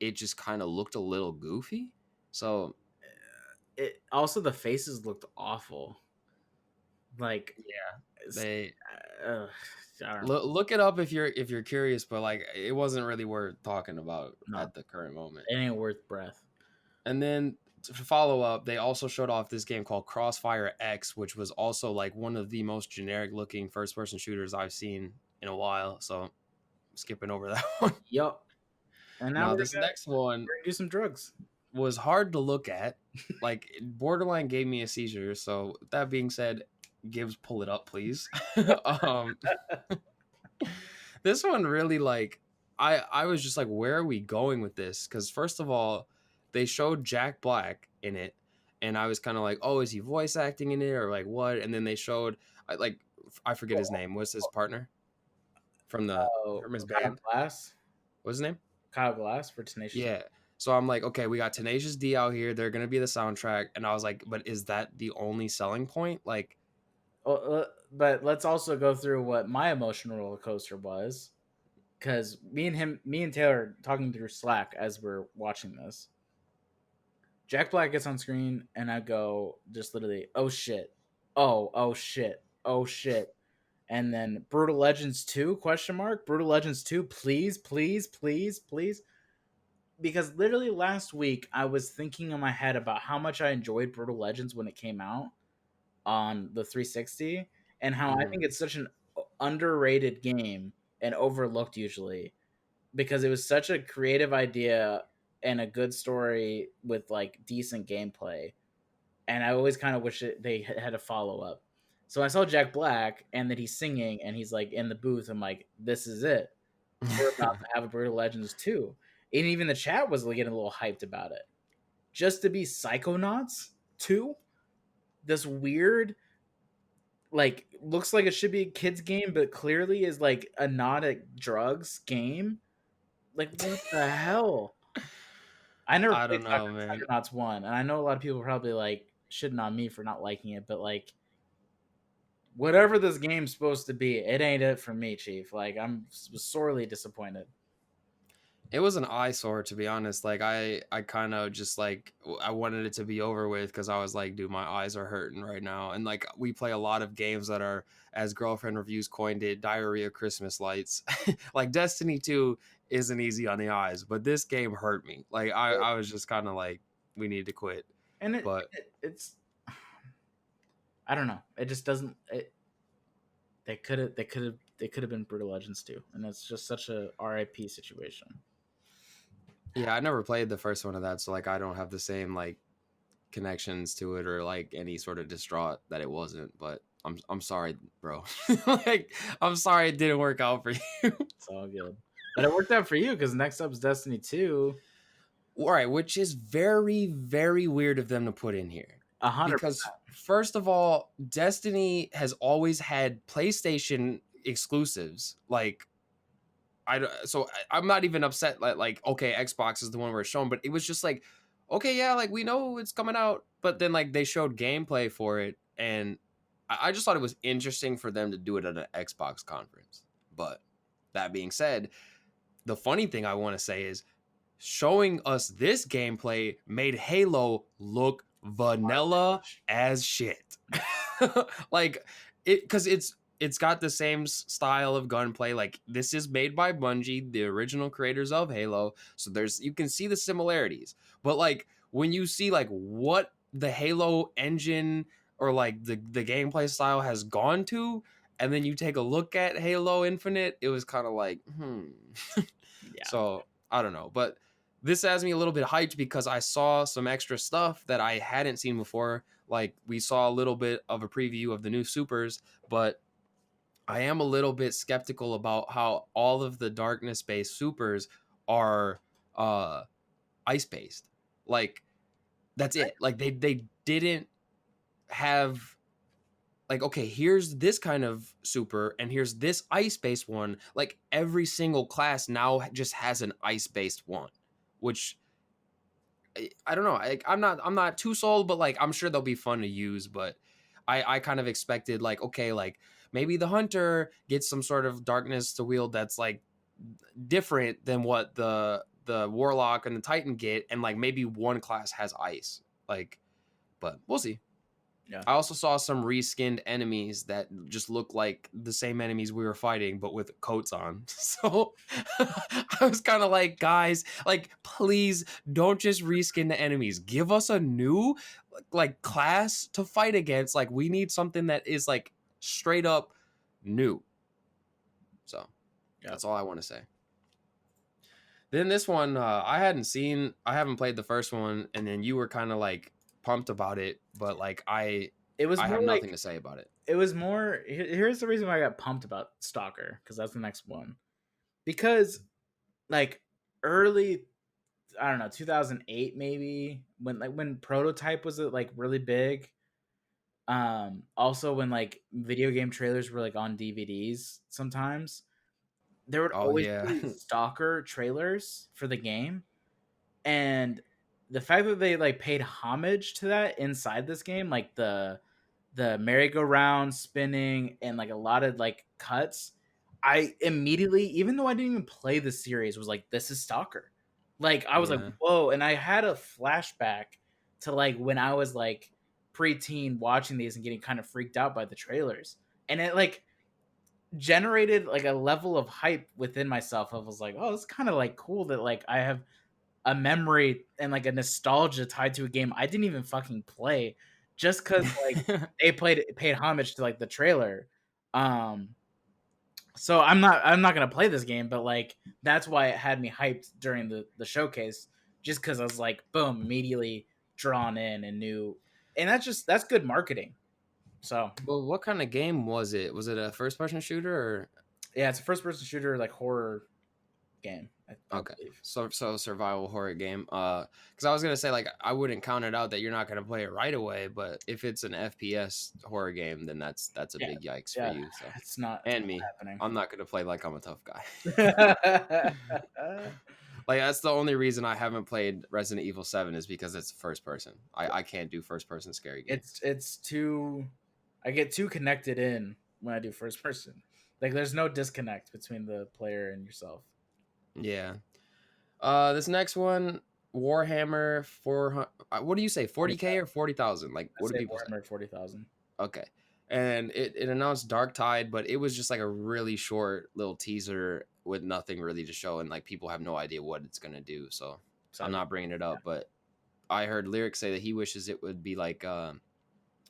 S2: it just kind of looked a little goofy. So
S1: It also, the faces looked awful. Like,
S2: yeah, they
S1: uh, I don't know.
S2: look it up if you're curious, but like it wasn't really worth talking about
S1: No,
S2: at the current moment.
S1: it ain't worth breath.
S2: And then to follow up, they also showed off this game called Crossfire X, which was also like one of the most generic looking first person shooters I've seen in a while. So I'm skipping over that one.
S1: Yup. And now
S2: Now this next one
S1: we're gonna do some drugs.
S2: was hard to look at. Like borderline gave me a seizure. So that being said, Gibbs, pull it up, please. um, this one really like I was just like, where are we going with this? Because first of all, they showed Jack Black in it, and I was kind of like, oh, is he voice acting in it or like what? And then they showed like I forget his name. What's his partner from his
S1: Kyle
S2: band?
S1: Glass.
S2: What's his name?
S1: Kyle Glass for Tenacious.
S2: Yeah. So I'm like, okay, we got Tenacious D out here. They're gonna be the soundtrack, and I was like, but is that the only selling point? Like,
S1: But let's also go through what my emotional roller coaster was, because me and Taylor talking through Slack as we're watching this. Jack Black gets on screen, and I go just literally, oh shit, oh shit, oh shit, and then Brutal Legends 2 question mark, Brutal Legends 2, please, please, please, please. Because literally last week I was thinking in my head about how much I enjoyed Brutal Legends when it came out on the 360, and how I think it's such an underrated game and overlooked usually, because it was such a creative idea and a good story with like decent gameplay, and I always kind of wish they had a follow up. So I saw Jack Black and that he's singing and he's like in the booth. I'm like, this is it. We're about to have a Brutal Legends 2. And even the chat was getting a little hyped about it. Just to be Psychonauts 2, this weird, like, looks like it should be a kid's game, but clearly is like a nod at drugs game. Like, what the hell? I never
S2: I
S1: played
S2: don't know, man.
S1: Psychonauts 1, and I know a lot of people probably like shitting on me for not liking it, but like, whatever this game's supposed to be, it ain't it for me, Chief. Like, I'm sorely disappointed.
S2: It was an eyesore, to be honest. Like I kind of just like I wanted it to be over with because I was like, dude, my eyes are hurting right now. And like we play a lot of games that are, as Girlfriend Reviews coined it, diarrhea Christmas lights. Like Destiny 2 isn't easy on the eyes, but this game hurt me. Like I was just kind of like, we need to quit.
S1: And
S2: But
S1: it's I don't know. It just doesn't. They could have been Brutal Legends too, and it's just such a RIP situation.
S2: yeah, I never played the first one of that, so like I don't have the same like connections to it or like any sort of distraught that it wasn't. But I'm sorry, bro. Like I'm sorry it didn't work out for you.
S1: It's all good, but it worked out for you because next up is Destiny 2.
S2: All right, which is very, very weird of them to put in here.
S1: 100%.
S2: Because first of all, Destiny has always had PlayStation exclusives. Like I'm not even upset like okay, Xbox is the one where it's shown, but it was just like, okay, yeah, like we know it's coming out, but then like they showed gameplay for it, and I just thought it was interesting for them to do it at an Xbox conference. But that being said, the funny thing I want to say is showing us this gameplay made Halo look vanilla as shit. Like it, because it's got the same style of gunplay. Like this is made by Bungie, the original creators of Halo, so you can see the similarities. But like when you see like what the Halo engine or like the gameplay style has gone to, and then you take a look at Halo Infinite, it was kind of like
S1: Yeah.
S2: So I don't know, but this has me a little bit hyped because I saw some extra stuff that I hadn't seen before. Like we saw a little bit of a preview of the new supers, but I am a little bit skeptical about how all of the darkness based supers are ice based. Like that's it. Like they didn't have like, okay, here's this kind of super and here's this ice based one. Like every single class now just has an ice based one, which I don't know. I'm not too sold, but like I'm sure they'll be fun to use. But I kind of expected like, okay, like maybe the hunter gets some sort of darkness to wield that's like different than what the warlock and the titan get, and like maybe one class has ice. Like, but we'll see.
S1: Yeah.
S2: I also saw some reskinned enemies that just look like the same enemies we were fighting, but with coats on. So I was kind of like, guys, like, please don't just reskin the enemies. Give us a new like class to fight against. Like, we need something that is like straight up new. So that's all I want to say. Then this one, I haven't played the first one, and then you were kind of like pumped about it, but like I have nothing to say about it.
S1: It was more. Here's the reason why I got pumped about Stalker, because that's the next one. Because like early, I don't know, 2008 maybe, when Prototype was like really big. Also when like video game trailers were like on DVDs sometimes, there would always be Stalker trailers for the game, and the fact that they like paid homage to that inside this game, like the merry-go-round spinning and like a lot of like cuts, I immediately, even though I didn't even play the series, was like, this is Stalker. Like I was like, whoa. And I had a flashback to like when I was like preteen watching these and getting kind of freaked out by the trailers, and it like generated like a level of hype within myself. I was like, oh, it's kind of like cool that like I have a memory and like a nostalgia tied to a game I didn't even fucking play, just because like they paid homage to like the trailer. So I'm not gonna play this game, but like that's why it had me hyped during the showcase, just because I was like, boom, immediately drawn in and knew, and that's good marketing. So,
S2: well, what kind of game was it? Was it a first person shooter or?
S1: Yeah, it's a first person shooter, like horror game. I
S2: Okay,
S1: believe.
S2: so survival horror game. Because I was gonna say like I wouldn't count it out that you're not gonna play it right away, but if it's an FPS horror game, then that's a big yikes for you. So
S1: it's not.
S2: And me, happening. I'm not gonna play like I'm a tough
S1: guy.
S2: Like that's the only reason I haven't played Resident Evil 7 is because it's first person. I can't do first person scary games.
S1: It's too. I get too connected in when I do first person. Like there's no disconnect between the player and yourself.
S2: Yeah. This next one, Warhammer 400. What do you say, 40K or 40,000? Like, what do people
S1: say? 40,000.
S2: Okay. And it announced Dark Tide, but it was just like a really short little teaser with nothing really to show, and like people have no idea what it's gonna do. So I'm not bringing it up, but I heard Lyric say that he wishes it would be like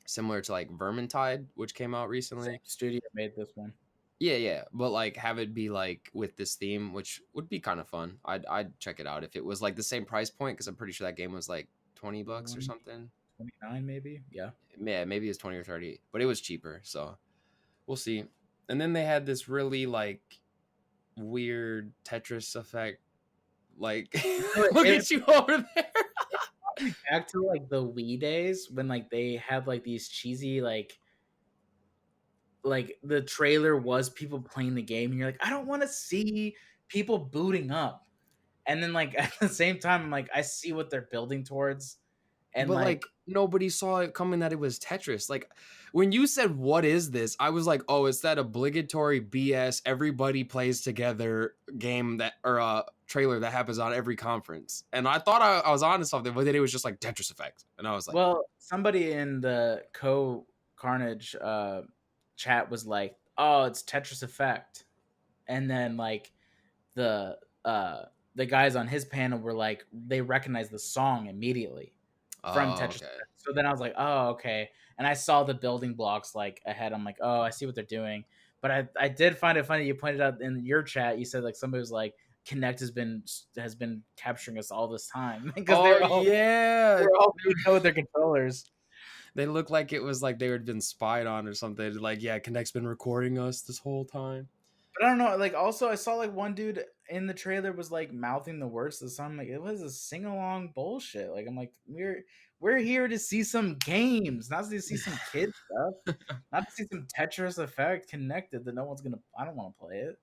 S2: similar to like Vermintide, which came out recently.
S1: Same studio made this one.
S2: Yeah, but like have it be like with this theme, which would be kind of fun. I'd check it out if it was like the same price point, because I'm pretty sure that game was like $20 or something.
S1: 29 maybe. Yeah.
S2: Yeah, maybe it's 20 or 30, but it was cheaper, so we'll see. And then they had this really like weird Tetris effect. Like, look at you over there.
S1: Back to like the Wii days when like they had like these cheesy like the trailer was people playing the game and you're like, I don't want to see people booting up. And then like at the same time, I'm like, I see what they're building towards. And
S2: But like nobody saw it coming that it was Tetris. Like when you said what is this, I was like, oh, it's that obligatory BS everybody plays together game that or trailer that happens on every conference. And I thought I was onto something, but then it was just like Tetris Effect. And I was like,
S1: well, somebody in the Carnage chat was like, oh, it's Tetris Effect. And then like the guys on his panel were like, they recognized the song immediately from Tetris.
S2: okay.
S1: So then I was like, oh, okay. And I saw the building blocks like ahead. I'm like, oh, I see what they're doing. But I did find it funny. You pointed out in your chat, you said like somebody was like, Kinect has been capturing us all this time because they're all with their controllers.
S2: They look like it was like they had been spied on or something. Like, yeah, Kinect's been recording us this whole time.
S1: But I don't know. Like, also, I saw like one dude in the trailer was like mouthing the words to the song. Like, it was a sing along bullshit. Like, I'm like, we're here to see some games, not to see some kid stuff, not to see some Tetris Effect connected that no one's gonna. I don't want to play it.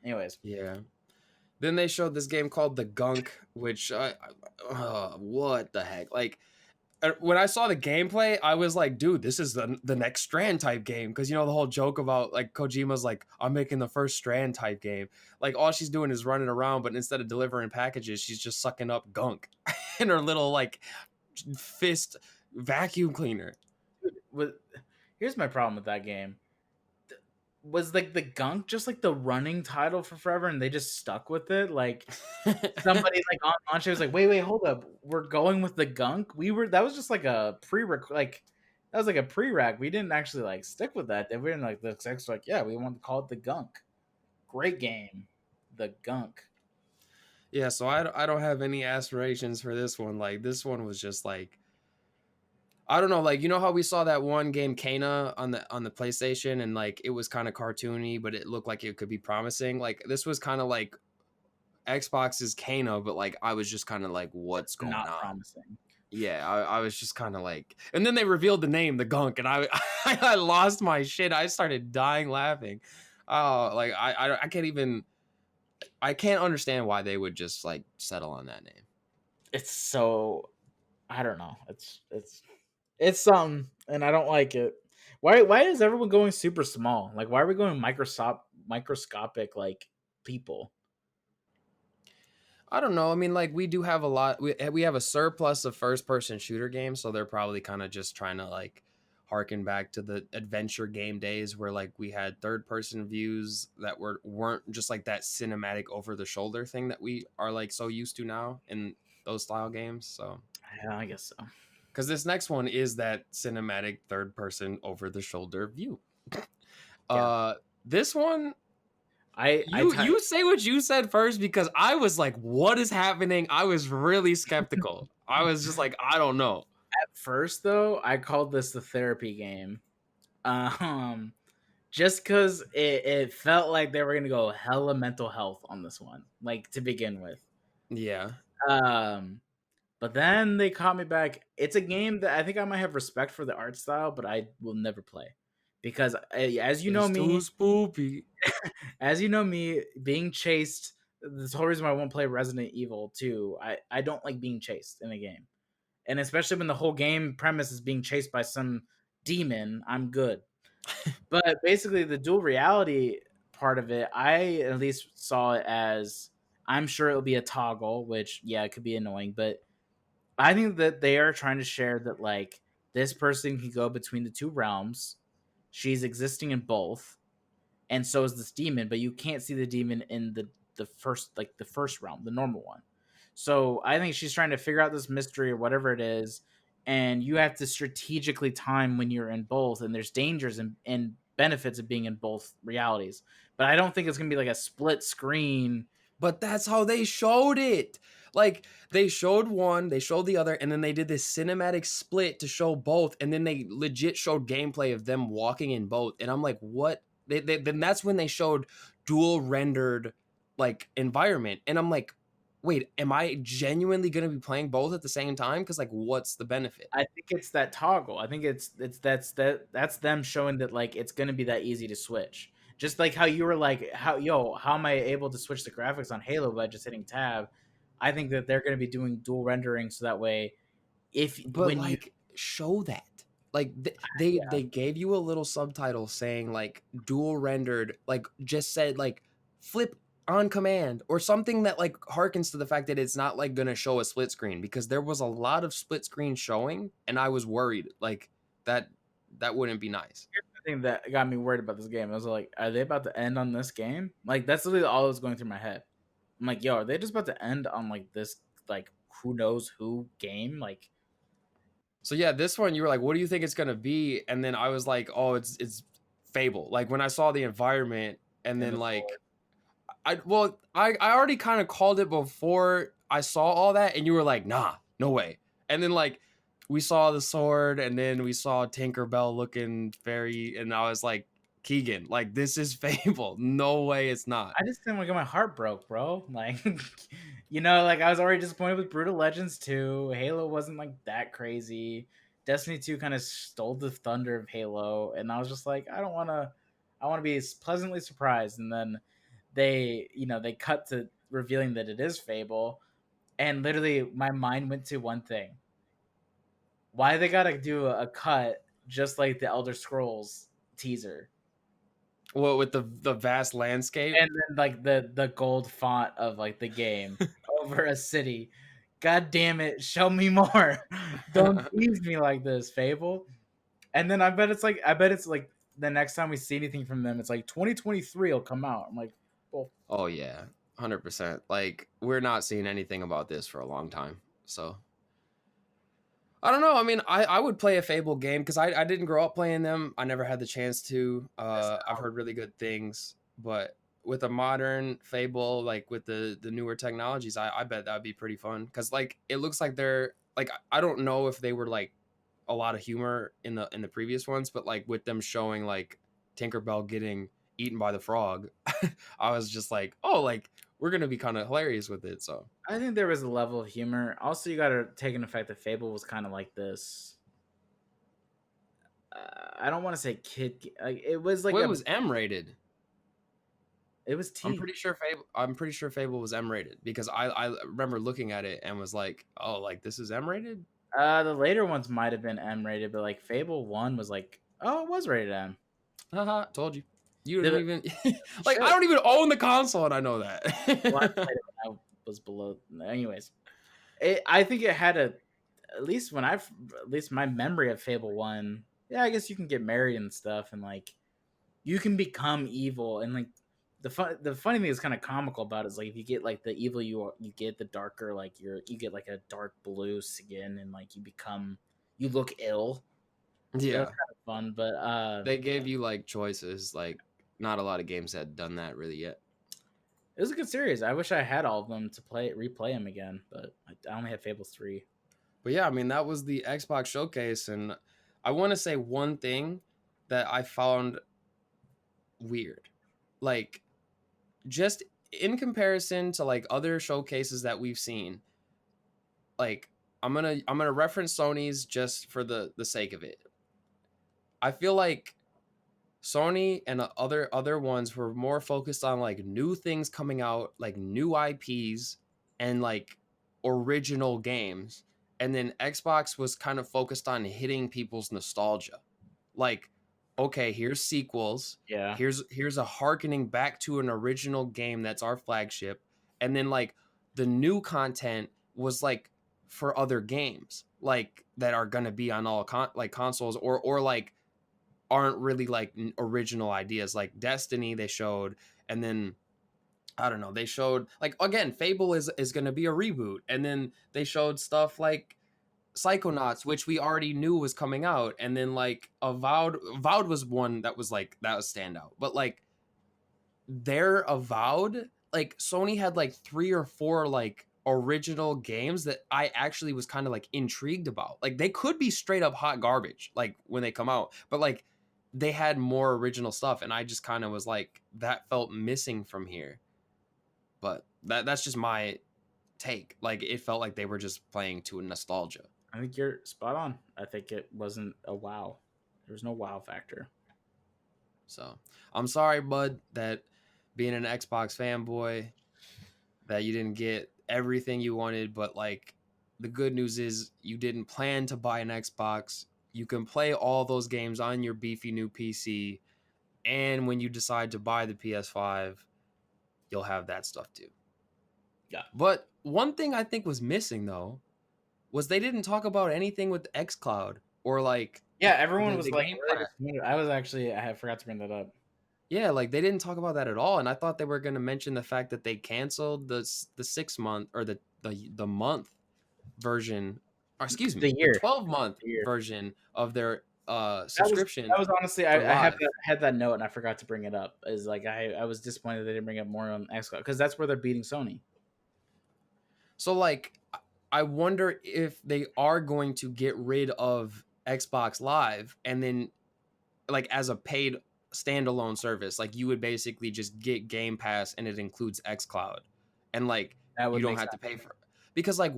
S1: Anyways,
S2: yeah. Then they showed this game called The Gunk, which what the heck? Like when I saw the gameplay, I was like, dude, this is the next Strand type game. Because you know the whole joke about like Kojima's like, I'm making the first Strand type game. Like all she's doing is running around, but instead of delivering packages, she's just sucking up gunk in her little like fist vacuum cleaner.
S1: Here's my problem with that game. Was like the gunk just like the running title for forever and they just stuck with it? Like somebody like on launch was like, wait, hold up, we're going with the gunk. That was just like a that was like a prereq. We didn't actually like stick with that. We didn't like the execs like, yeah, we want to call it the gunk. Great game, the gunk.
S2: Yeah, so I don't have any aspirations for this one. Like this one was just like, I don't know, like you know how we saw that one game Kana on the PlayStation and like it was kind of cartoony, but it looked like it could be promising. Like this was kind of like Xbox's Kana, but like I was just kind of like, what's going on?
S1: Promising.
S2: Yeah, I was just kind of like, and then they revealed the name, the Gunk, and I lost my shit. I started dying laughing. Oh, like I can't even, I can't understand why they would just like settle on that name.
S1: It's so, I don't know. It's something, and I don't like it. Why is everyone going super small? Like, why are we going microscopic like people?
S2: I don't know. I mean, like we do have a lot. We have a surplus of first person shooter games, so they're probably kind of just trying to like harken back to the adventure game days where like we had third person views that weren't just like that cinematic over the shoulder thing that we are like so used to now in those style games. So
S1: yeah, I guess so.
S2: Because this next one is that cinematic third person over the shoulder view. Yeah. This one, you say what you said first because I was like, what is happening? I was really skeptical. I was just like, I don't know.
S1: At first though, I called this the therapy game. Just because it felt like they were gonna go hella mental health on this one, like to begin with.
S2: Yeah.
S1: But then they caught me back. It's a game that I think I might have respect for the art style, but I will never play because, as you know me,
S2: too spoopy.
S1: As you know me, being chased. The whole reason why I won't play Resident Evil 2. I don't like being chased in a game, and especially when the whole game premise is being chased by some demon. I'm good, but basically the dual reality part of it, I at least saw it as I'm sure it'll be a toggle, which yeah, it could be annoying, but I think that they are trying to share that like this person can go between the two realms. She's existing in both, and so is this demon, but you can't see the demon in the first realm, the normal one. So I think she's trying to figure out this mystery or whatever it is, and you have to strategically time when you're in both, and there's dangers and benefits of being in both realities. But I don't think it's gonna be like a split screen.
S2: But that's how they showed it. Like they showed one, they showed the other, and then they did this cinematic split to show both, and then they legit showed gameplay of them walking in both. And I'm like, what? Then that's when they showed dual rendered like environment, and I'm like, wait, am I genuinely gonna be playing both at the same time? Because like, what's the benefit?
S1: I think it's that toggle. I think it's that's them showing that like it's gonna be that easy to switch. Just like how you were like, how am I able to switch the graphics on Halo by just hitting tab? I think that they're gonna be doing dual rendering so that way, if
S2: But
S1: when you
S2: like, show that. Like
S1: yeah,
S2: they gave you a little subtitle saying like dual rendered, like just said like flip on command or something that like harkens to the fact that it's not like gonna show a split screen, because there was a lot of split screen showing and I was worried like that wouldn't be nice.
S1: here's the thing that got me worried about this game. I was like, are they about to end on this game? Like that's literally all that was going through my head. I'm like, yo, are they just about to end on like this like who knows who game? Like
S2: So yeah, this one you were like, what do you think it's gonna be? And then I was like, oh, it's Fable. Like when I saw the environment and
S1: in
S2: then
S1: the
S2: like
S1: sword.
S2: I already kind of called it before I saw all that, and you were like, nah, no way. And then like we saw the sword, and then we saw Tinkerbell looking fairy, and I was like, Keegan, like this is Fable. No way, it's not.
S1: I just didn't like my heart broke, bro. Like, like I was already disappointed with Brutal Legends 2. Halo wasn't like that crazy. Destiny 2 kind of stole the thunder of Halo, and I was just like, I don't want to. I want to be pleasantly surprised, and then they cut to revealing that it is Fable, and literally my mind went to one thing: why they gotta do a cut just like the Elder Scrolls teaser.
S2: Well, with the vast landscape.
S1: And then like the gold font of like the game over a city. God damn it, show me more. Don't tease me like this, Fable. And then I bet it's like the next time we see anything from them, it's like 2023 will come out. I'm like, well,
S2: Oh yeah, 100%. Like we're not seeing anything about this for a long time. So I don't know. I mean, I would play a Fable game because I didn't grow up playing them. I never had the chance to. I've heard really good things, but with a modern Fable, like with the newer technologies, I bet that would be pretty fun. Because like it looks like they're like, I don't know if they were like a lot of humor in the previous ones, but like with them showing like Tinkerbell getting eaten by the frog, I was just like, oh, like we're gonna be kind of hilarious with it. So
S1: I think there was a level of humor. Also, you got to take into effect that Fable was kind of like this. I don't want to say kid. Like it was like
S2: well, it was M rated.
S1: it was T.
S2: I'm pretty sure Fable was M rated because I remember looking at it and was like, oh, like this is M rated.
S1: The later ones might have been M rated, but like Fable 1 was like, oh, it was rated M.
S2: Haha, told you. You don't even like.
S1: Sure.
S2: I don't even own the console, and I know that.
S1: Well, I played it when I was below. Anyways, I think it had at least at least my memory of Fable 1. Yeah, I guess you can get married and stuff, and like you can become evil, and like the funny thing is kind of comical about it is like if you get like the evil you get the darker like you get like a dark blue skin and like you look ill.
S2: Yeah,
S1: That's kind of fun, but
S2: they gave you like choices. Like not a lot of games had done that really yet.
S1: it was a good series. I wish I had all of them to replay them again, but I only have Fable 3.
S2: But yeah, I mean that was the Xbox showcase, and I want to say one thing that I found weird, like just in comparison to like other showcases that we've seen. Like I'm gonna reference Sony's just for the sake of it. I feel like Sony and other ones were more focused on like new things coming out, like new IPs and like original games. And then Xbox was kind of focused on hitting people's nostalgia. Like, okay, here's sequels.
S1: Yeah.
S2: Here's a harkening back to an original game that's our flagship. And then like the new content was like for other games, like that are gonna be on all consoles or like aren't really like original ideas. Like Destiny they showed, and then I don't know. They showed like again, Fable is going to be a reboot, and then they showed stuff like Psychonauts, which we already knew was coming out, and then like Avowed was one that was like that was standout, but like their Avowed, like Sony had like 3 or 4 like original games that I actually was kind of like intrigued about. Like they could be straight up hot garbage like when they come out, but like they had more original stuff, and I just kind of was like that felt missing from here. But that's just my take. Like it felt like they were just playing to a nostalgia.
S1: I think you're spot on. I think it wasn't a wow. There was no wow factor.
S2: So I'm sorry, bud, that being an Xbox fanboy, that you didn't get everything you wanted. But like the good news is you didn't plan to buy an Xbox. You can play all those games on your beefy new PC. And when you decide to buy the PS5, you'll have that stuff too.
S1: Yeah.
S2: But one thing I think was missing though was they didn't talk about anything with xCloud or like
S1: yeah, everyone was like
S2: Game
S1: really disappointed. I had forgot to bring that up.
S2: Yeah, like they didn't talk about that at all, and I thought they were going to mention the fact that they canceled the 6 month or the month version, or excuse me, the 12-month version of their subscription.
S1: That was honestly I had that note and I forgot to bring it up. Is like I was disappointed they didn't bring up more on xCloud because that's where they're beating Sony.
S2: So like I wonder if they are going to get rid of Xbox Live and then like as a paid standalone service, like you would basically just get Game Pass and it includes xCloud, and like you don't have to pay for it. Because like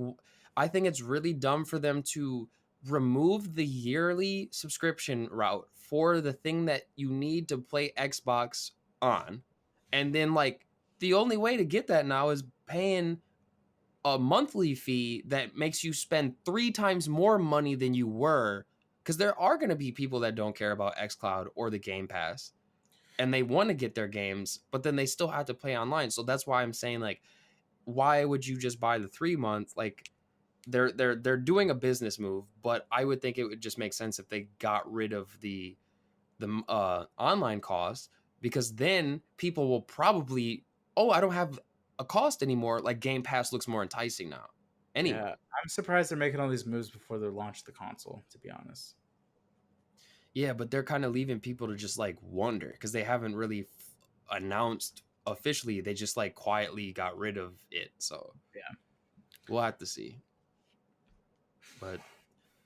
S2: I think it's really dumb for them to remove the yearly subscription route for the thing that you need to play Xbox on, and then like the only way to get that now is paying a monthly fee that makes you spend 3 times more money than you were, because there are going to be people that don't care about xCloud or the Game Pass and they want to get their games, but then they still have to play online. So that's why I'm saying like, why would you just buy the 3 month? Like they're doing a business move, but I would think it would just make sense if they got rid of the online cost, because then people will probably, oh, I don't have a cost anymore. Like Game Pass looks more enticing now. Anyway,
S1: yeah, I'm surprised they're making all these moves before they launch the console, to be honest.
S2: Yeah, but they're kind of leaving people to just like wonder, because they haven't really announced officially. They just like quietly got rid of it. So
S1: yeah,
S2: we'll have to see. But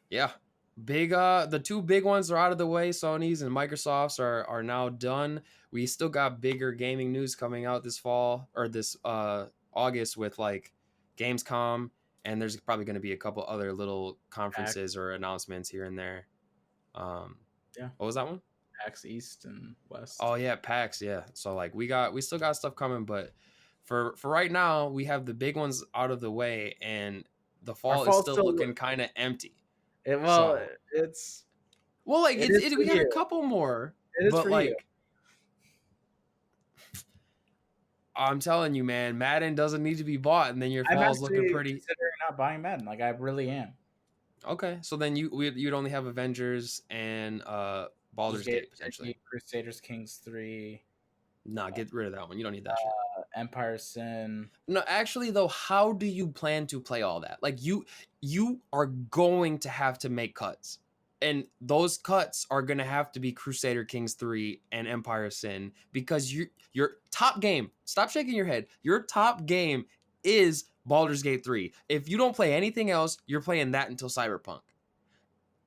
S2: yeah, the 2 big ones are out of the way. Sony's and Microsoft's are now done. We still got bigger gaming news coming out this fall, or this August, with like Gamescom, and there's probably going to be a couple other little conferences or announcements here and there.
S1: Yeah.
S2: What was that one?
S1: PAX East and West.
S2: Oh yeah, PAX, yeah. So like we still got stuff coming, but for right now we have the big ones out of the way, and the fall is still looking kind of empty.
S1: We
S2: got a couple more.
S1: It is for you.
S2: I'm telling you, man, Madden doesn't need to be bought, and then your fall's looking pretty.
S1: Considering not buying Madden, like I really am.
S2: Okay, so then you'd only have Avengers and Baldur's Gate potentially.
S1: Crusaders Kings 3.
S2: Nah, get rid of that one. You don't need that shit.
S1: Empire Sin.
S2: No, actually though, how do you plan to play all that? Like you are going to have to make cuts. And those cuts are going to have to be Crusader Kings 3 and Empire Sin, because your top game, stop shaking your head, your top game is Baldur's Gate 3. If you don't play anything else, you're playing that until Cyberpunk.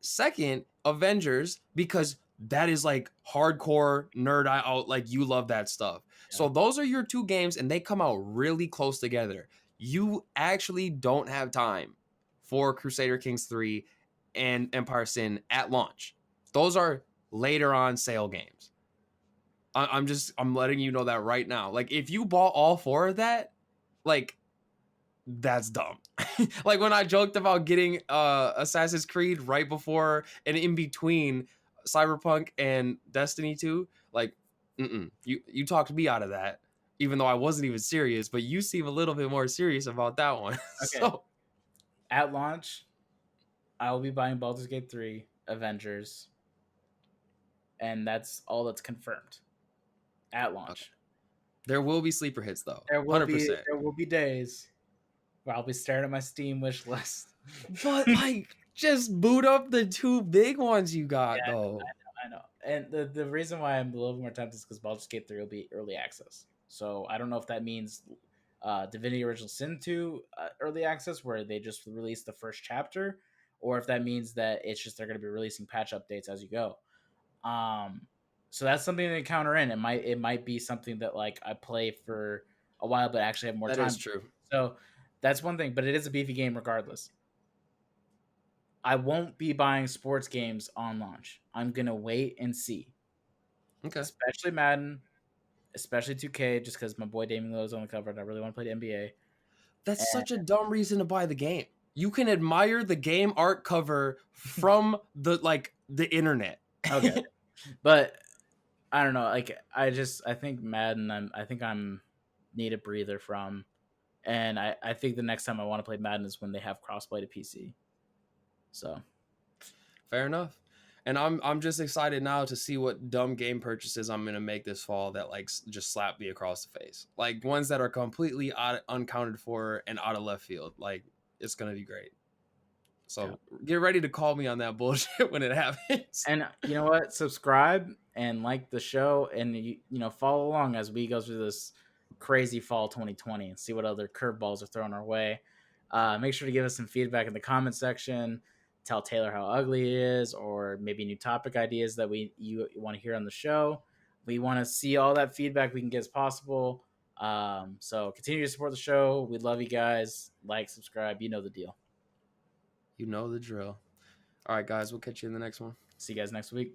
S2: Second, Avengers, because that is like hardcore nerd out, like you love that stuff. Yeah. So those are your 2 games, and they come out really close together. You actually don't have time for Crusader Kings 3 and Empire Sin at launch. Those are later on sale games. I'm letting you know that right now. Like if you bought all 4 of that, like that's dumb. Like when I joked about getting Assassin's Creed right before and in between Cyberpunk and Destiny 2, like you talked me out of that, even though I wasn't even serious, but you seem a little bit more serious about that one.
S1: Okay.
S2: So
S1: at launch, I will be buying Baldur's Gate 3, Avengers, and that's all that's confirmed at launch.
S2: There will be sleeper hits though.
S1: There will
S2: 100%.
S1: be days where I'll be staring at my Steam wish list.
S2: But like, just boot up the 2 big ones you got though.
S1: I know. And the reason why I'm a little more tempted is because Baldur's Gate 3 will be early access. So I don't know if that means Divinity Original Sin 2 early access, where they just released the first chapter, or if that means that it's just they're going to be releasing patch updates as you go. So that's something to counter in. It might be something that like I play for a while, but actually have more time.
S2: That is true.
S1: So that's one thing, but it is a beefy game regardless. I won't be buying sports games on launch. I'm gonna wait and see.
S2: Okay.
S1: Especially Madden, especially 2K, just because my boy Damian Lillard's on the cover and I really want to play the NBA.
S2: That's such a dumb reason to buy the game. You can admire the game art cover from the internet.
S1: Okay. But I don't know. Like I think Madden. I think I'm need a breather from, and I think the next time I want to play Madden is when they have crossplay to PC. So,
S2: fair enough. And I'm just excited now to see what dumb game purchases I'm gonna make this fall that like just slap me across the face, like ones that are completely uncounted for and out of left field. Like it's gonna be great. So get ready to call me on that bullshit when it happens.
S1: And you know what? Subscribe and like the show, and you know follow along as we go through this crazy fall 2020 and see what other curveballs are thrown our way. Make sure to give us some feedback in the comment section. Tell Taylor how ugly he is, or maybe new topic ideas that you want to hear on the show. We want to see all that feedback we can get as possible. So continue to support the show. We love you guys. Like, subscribe. You know the deal.
S2: You know the drill. All right, guys. We'll catch you in the next one.
S1: See you guys next week.